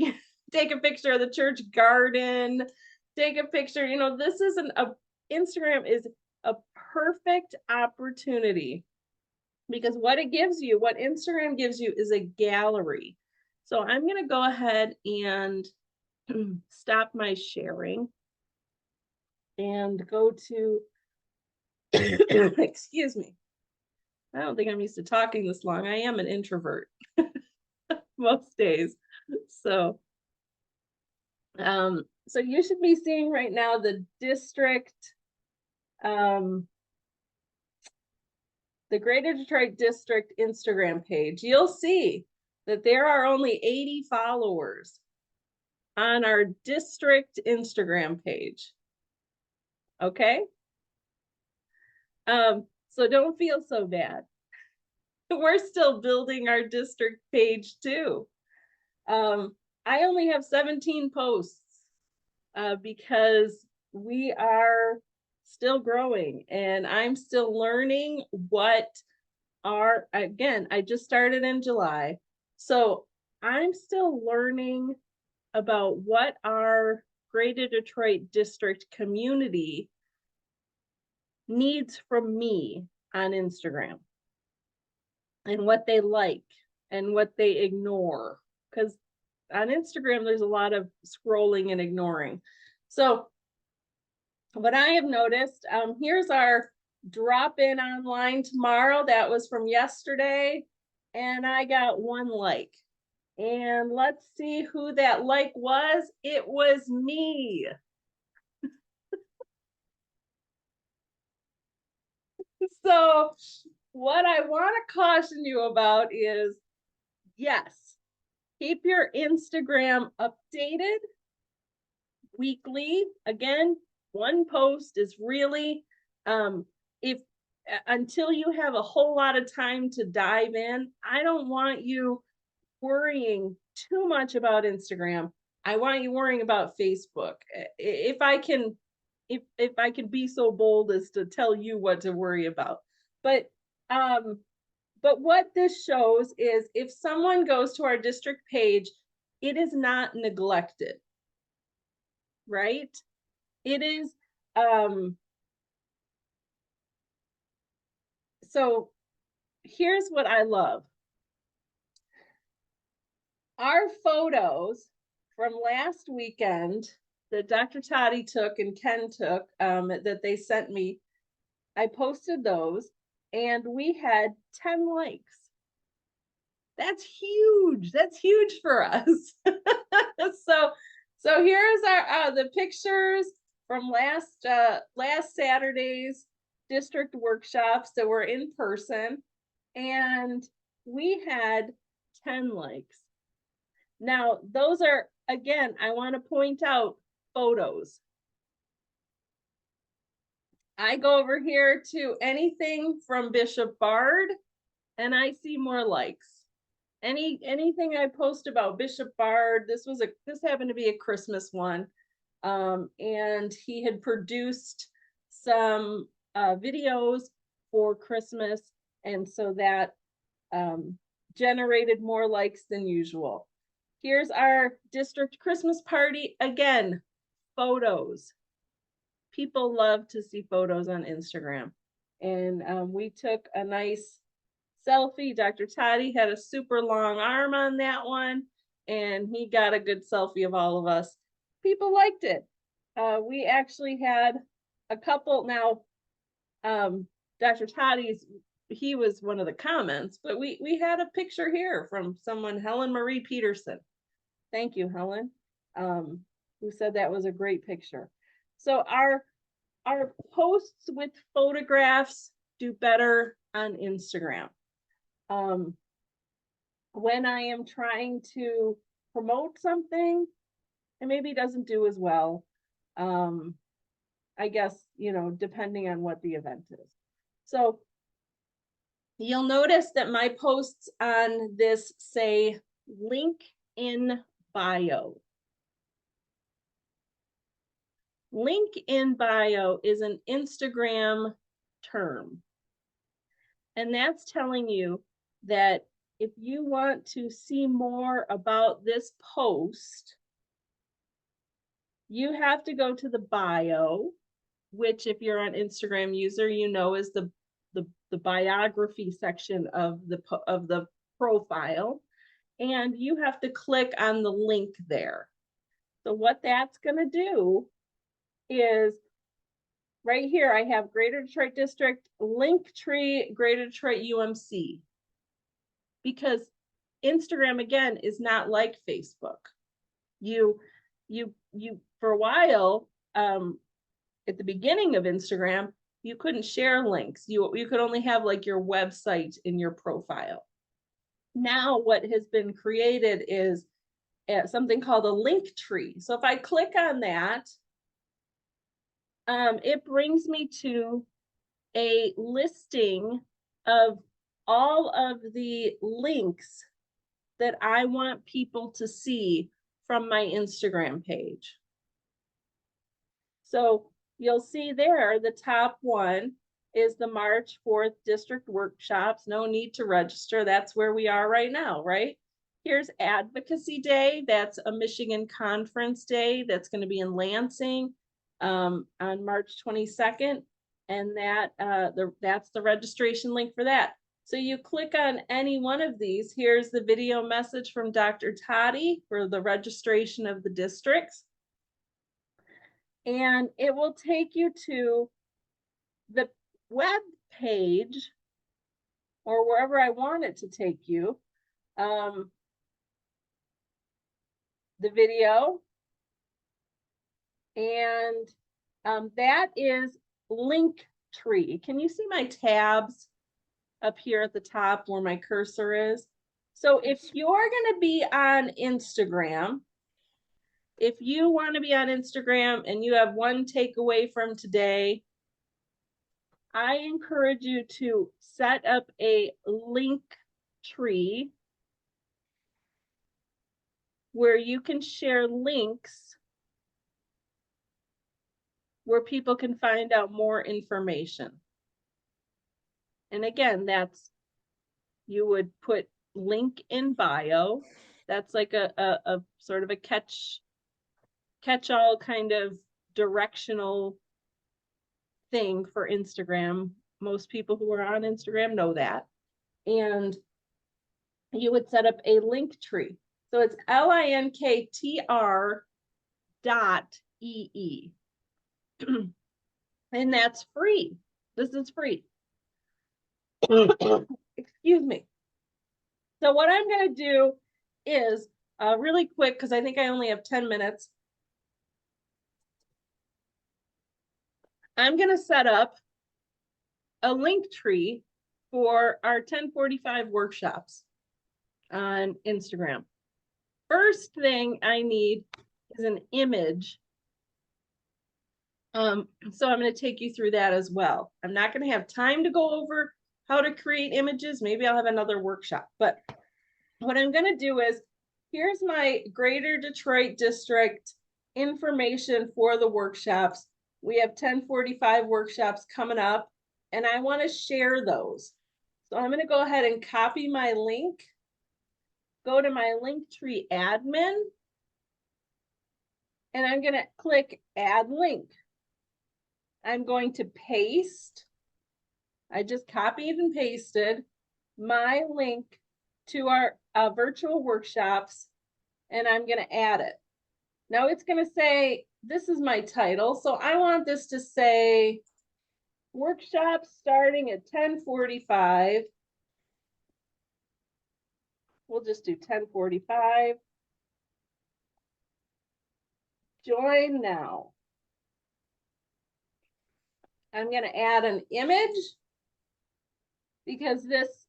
take a picture of the church garden, take a picture, this isn't Instagram is a perfect opportunity, because what Instagram gives you is a gallery. So I'm going to go ahead and stop my sharing and go to, excuse me. I don't think I'm used to talking this long. I am an introvert most days. So you should be seeing right now the district, the Greater Detroit District Instagram page. You'll see that there are only 80 followers on our district Instagram page. Okay? So don't feel so bad. We're still building our district page too. I only have 17 posts because we are still growing, and I'm still learning again, I just started in July. So I'm still learning about what our Greater Detroit District community needs from me on Instagram, and what they like and what they ignore. Because on Instagram, there's a lot of scrolling and ignoring. So what I have noticed, here's our drop-in online tomorrow. That was from yesterday, and I got 1 like. And let's see who that like was. It was me. So what I want to caution you about is, yes, keep your Instagram updated weekly. Again, 1 post is really, until you have a whole lot of time to dive in, I don't want you worrying too much about Instagram. I want you worrying about Facebook. If I can be so bold as to tell you what to worry about. But what this shows is, if someone goes to our district page, it is not neglected, right? It is, so here's what I love. Our photos from last weekend that Dr. Toddy took and Ken took, that they sent me, I posted those, and we had 10 likes. That's huge. That's huge for us. So here's our the pictures from last Saturday's district workshops that were in person, and we had 10 likes. Now, those are, again, I want to point out, photos. I go over here to anything from Bishop Bard, and I see more likes. Anything I post about Bishop Bard, this happened to be a Christmas one, and he had produced some videos for Christmas, and so that generated more likes than usual. Here's our district Christmas party. Again, photos. People love to see photos on Instagram. And we took a nice selfie. Dr. Toddy had a super long arm on that one, and he got a good selfie of all of us. People liked it. We actually had a couple. Now, Dr. Toddy's, he was one of the comments, but we had a picture here from someone, Helen Marie Peterson. Thank you, Helen, who said that was a great picture. So our posts with photographs do better on Instagram. When I am trying to promote something, it maybe doesn't do as well. I guess, depending on what the event is. So you'll notice that my posts on this say link in bio. Link in bio is an Instagram term. And that's telling you that if you want to see more about this post, you have to go to the bio, which if you're an Instagram user, is the biography section of the profile, and you have to click on the link there. So what that's going to do is right here, I have Greater Detroit District, Linktree, Greater Detroit UMC, because Instagram again is not like Facebook. You for a while, at the beginning of Instagram, you couldn't share links. You could only have like your website in your profile. Now what has been created is something called a link tree. So if I click on that, it brings me to a listing of all of the links that I want people to see from my Instagram page. So you'll see there, the top one is the March 4th district workshops. No need to register. That's where we are right now, right? Here's Advocacy Day. That's a Michigan Conference Day. That's going to be in Lansing on March 22nd. And that's the registration link for that. So you click on any one of these. Here's the video message from Dr. Toddy for the registration of the districts. And it will take you to the web page or wherever I want it to take you. The video. And that is Linktree. Can you see my tabs up here at the top where my cursor is? So if you're going to be on Instagram, if you want to be on Instagram and you have one takeaway from today, I encourage you to set up a link tree where you can share links where people can find out more information. And again, you would put link in bio. That's like a sort of a catch-all kind of directional thing for Instagram. Most people who are on Instagram know that. And you would set up a link tree. So it's linktr.ee. And that's free. This is free. Excuse me. So what I'm going to do is really quick, because I think I only have 10 minutes. I'm going to set up a link tree for our 1045 workshops on Instagram. First thing I need is an image. So I'm going to take you through that as well. I'm not going to have time to go over how to create images. Maybe I'll have another workshop. But what I'm going to do is, here's my Greater Detroit District information for the workshops. We have 1045 workshops coming up, and I want to share those. So I'm going to go ahead and copy my link, go to my Linktree admin, and I'm going to click Add Link. I'm going to paste. I just copied and pasted my link to our virtual workshops, and I'm going to add it. Now it's going to say, this is my title. So I want this to say workshops starting at 10:45. We'll just do 10:45. Join now. I'm going to add an image because this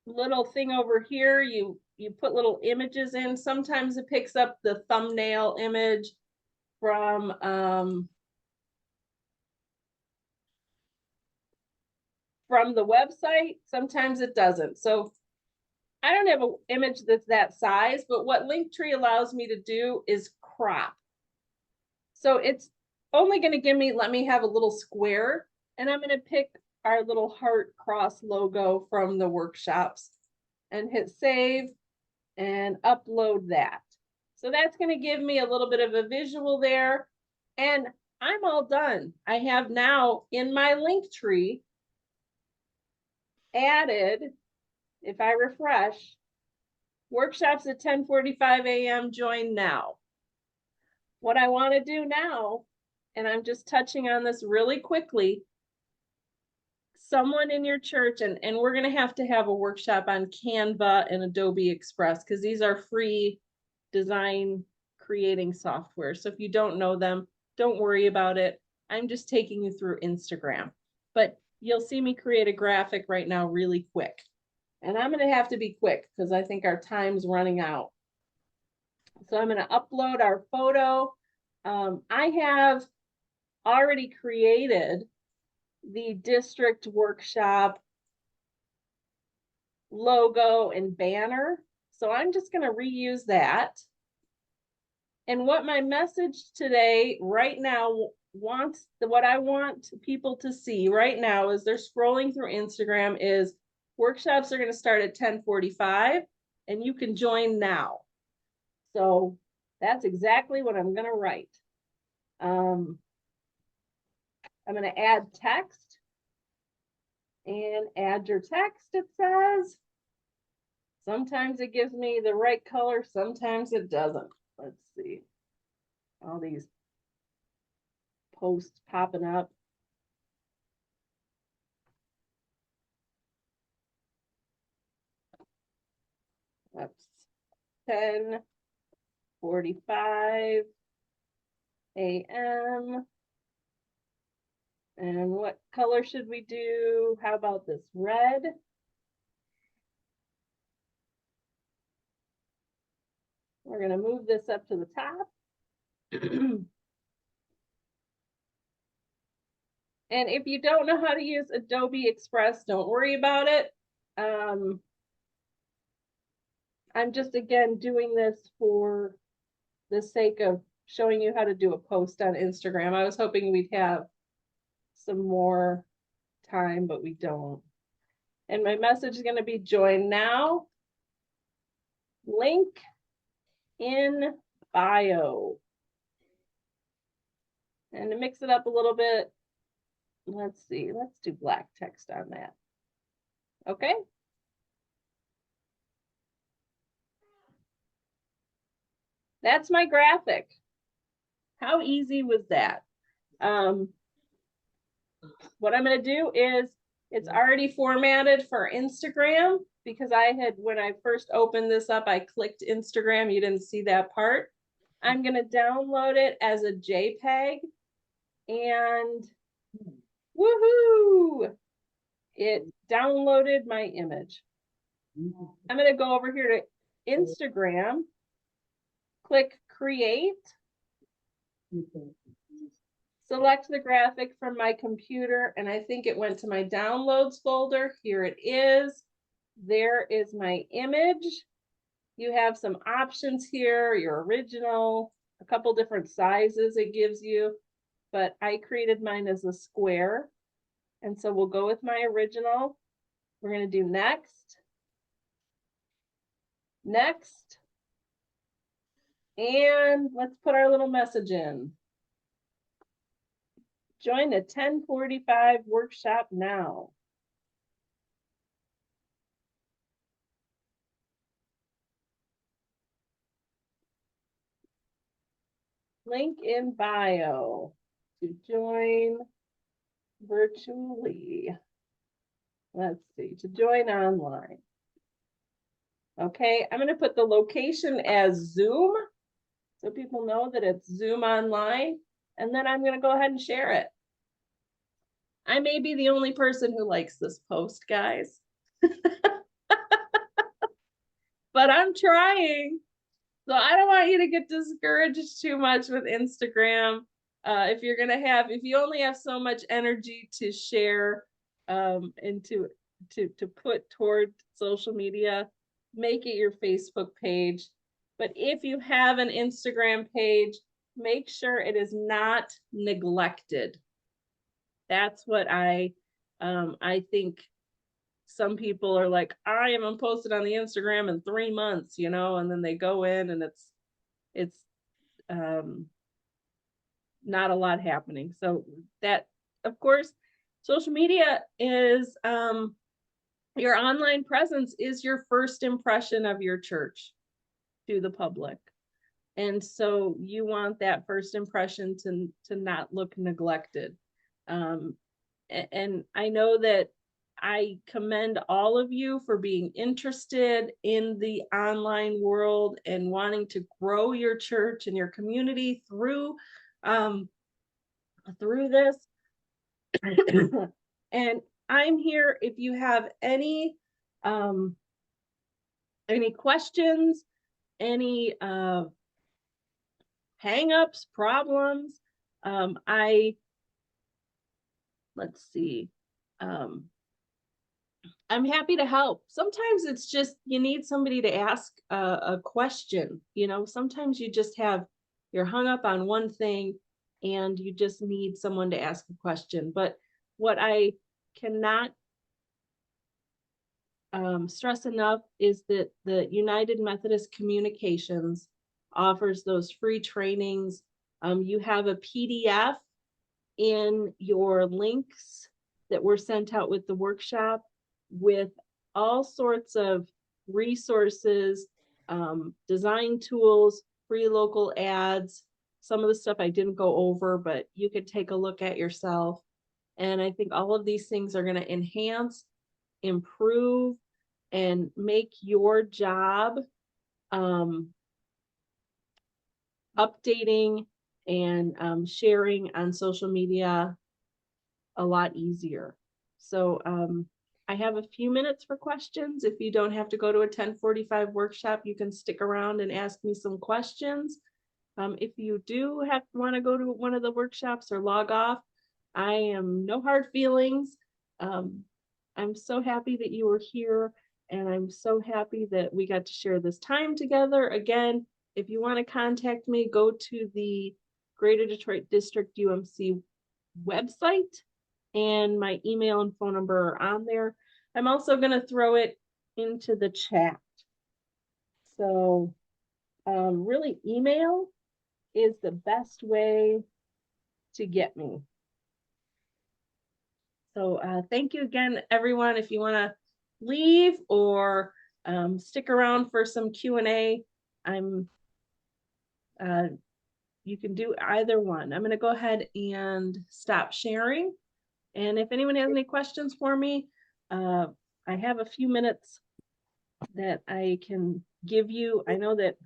little thing over here, you put little images in. Sometimes it picks up the thumbnail image from the website. Sometimes it doesn't. So I don't have an image that's that size, but what Linktree allows me to do is crop. So it's only going to give me, let me have a little square, and I'm going to pick our little heart cross logo from the workshops and hit save and upload that. So that's going to give me a little bit of a visual there, and I'm all done. I have now in my Linktree added, if I refresh, workshops at 10:45 a.m. join now. What I want to do now, and I'm just touching on this really quickly, someone in your church, and we're going to have a workshop on Canva and Adobe Express because these are free design creating software. So if you don't know them, don't worry about it. I'm just taking you through Instagram, but you'll see me create a graphic right now really quick. And I'm going to have to be quick because I think our time's running out. So I'm going to upload our photo. I have already created the district workshop logo and banner. So I'm just going to reuse that. And what my message today, right now, what I want people to see right now as they're scrolling through Instagram is workshops are going to start at 10:45 and you can join now. So that's exactly what I'm going to write. I'm going to add text and add your text, it says. Sometimes it gives me the right color, sometimes it doesn't. Let's see. All these posts popping up. That's 10:45 a.m. And what color should we do? How about this red? We're going to move this up to the top. And if you don't know how to use Adobe Express, don't worry about it. I'm just, again, doing this for the sake of showing you how to do a post on Instagram. I was hoping we'd have some more time, but we don't. And my message is going to be join now. Link in bio. And to mix it up a little bit, let's see, let's do black text on that. Okay. That's my graphic. How easy was that? What I'm going to do is, it's already formatted for Instagram because I had, when I first opened this up, I clicked Instagram. You didn't see that part. I'm going to download it as a JPEG and woohoo! It downloaded my image. I'm going to go over here to Instagram, click create, select the graphic from my computer, and I think it went to my downloads folder. Here it is. There is my image. You have some options here, your original, a couple different sizes it gives you, but I created mine as a square. And so we'll go with my original. We're going to do next. Next. And let's put our little message in. Join the 10:45 workshop now. Link in bio to join virtually. Let's see, to join online. Okay, I'm going to put the location as Zoom so people know that it's Zoom online, and then I'm going to go ahead and share it. I may be the only person who likes this post, guys. But I'm trying. So I don't want you to get discouraged too much with Instagram. If you only have so much energy to share and to put toward social media, make it your Facebook page. But if you have an Instagram page, make sure it is not neglected. That's what I think. Some people are like, I haven't posted on the Instagram in 3 months, and then they go in and it's not a lot happening. So that, of course, social media is your online presence is your first impression of your church to the public. And so you want that first impression to not look neglected. And I know that I commend all of you for being interested in the online world and wanting to grow your church and your community through this. And I'm here if you have any questions, any hang-ups, problems. Let's see. I'm happy to help. Sometimes it's just you need somebody to ask a question. Sometimes you're hung up on one thing and you just need someone to ask a question. But what I cannot stress enough is that the United Methodist Communications offers those free trainings. You have a PDF in your links that were sent out with the workshop with all sorts of resources, design tools, free local ads, some of the stuff I didn't go over, but you could take a look at yourself. And I think all of these things are going to enhance, improve, and make your job updating and sharing on social media a lot easier. So I have a few minutes for questions. If you don't have to go to a 10:45 workshop, you can stick around and ask me some questions. If you do want to go to one of the workshops or log off, I am no hard feelings. I'm so happy that you were here, and I'm so happy that we got to share this time together. Again, if you want to contact me, go to the Greater Detroit District UMC website, and my email and phone number are on there. I'm also going to throw it into the chat. So really, email is the best way to get me. So thank you again, everyone. If you want to leave or stick around for some Q&A, you can do either one. I'm going to go ahead and stop sharing. And if anyone has any questions for me, I have a few minutes that I can give you. I know that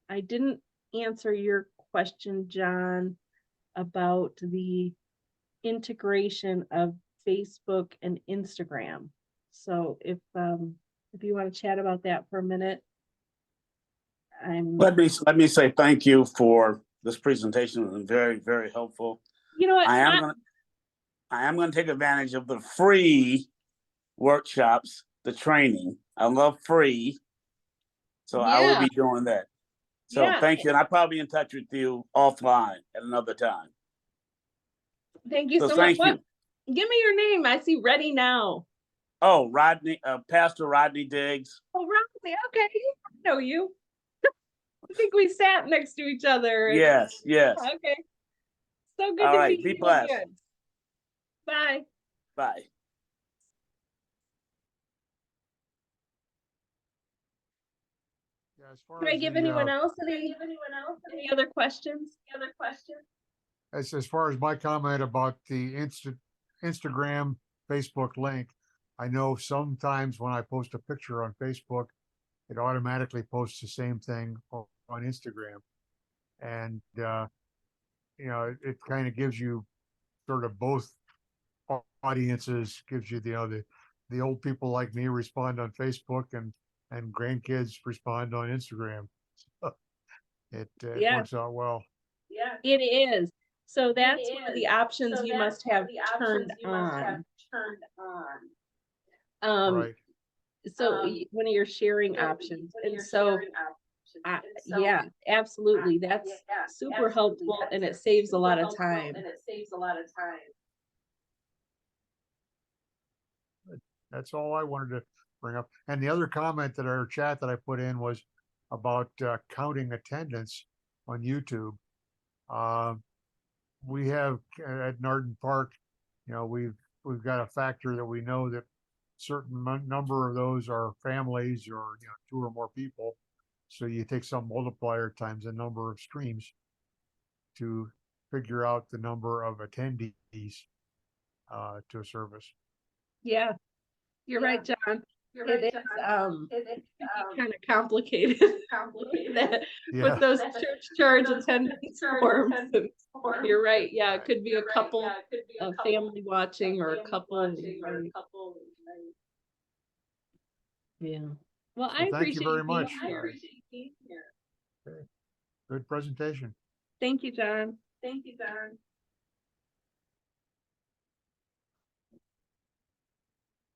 I didn't answer your question, John, about the integration of Facebook and Instagram. So if you want to chat about that for a minute, Let me say thank you for this presentation. It was very, very helpful. You know what? I am going to take advantage of the free workshops, the training. I love free, so I will be doing that. So thank you, and I'll probably be in touch with you offline at another time. Thank you so much. Give me your name. I see ready now. Oh, Rodney, Pastor Rodney Diggs. Oh, Rodney. Okay, I know you. I think we sat next to each other. Yes. Okay. So good All to right, meet be you blessed. again. Bye. Bye. Yeah, as far Can I as give the, anyone else any other questions? as far as my comment about the Instagram, Facebook link, I know sometimes when I post a picture on Facebook, it automatically posts the same thing on Instagram. And, it kind of gives you sort of both audiences, gives you, the old people like me respond on Facebook and grandkids respond on Instagram. It Yeah. works out well. Yeah, it is. So that's one of the options you must have turned on. Right. One of your sharing options. And so, yeah, absolutely. That's super helpful and it saves a lot of time. That's all I wanted to bring up. And the other comment that our chat that I put in was about counting attendance on YouTube. We have at Narden Park, we've got a factor that we know that certain number of those are families or 2 or more people. So you take some multiplier times the number of streams to figure out the number of attendees to a service. Yeah, you're right, John. It is kind of complicated with those church charge attendance forms. You're right. Yeah, it could be a couple of family watching or a couple. Right. Yeah. Well, So I thank appreciate you very much. being here. Okay. Good presentation. Thank you, John.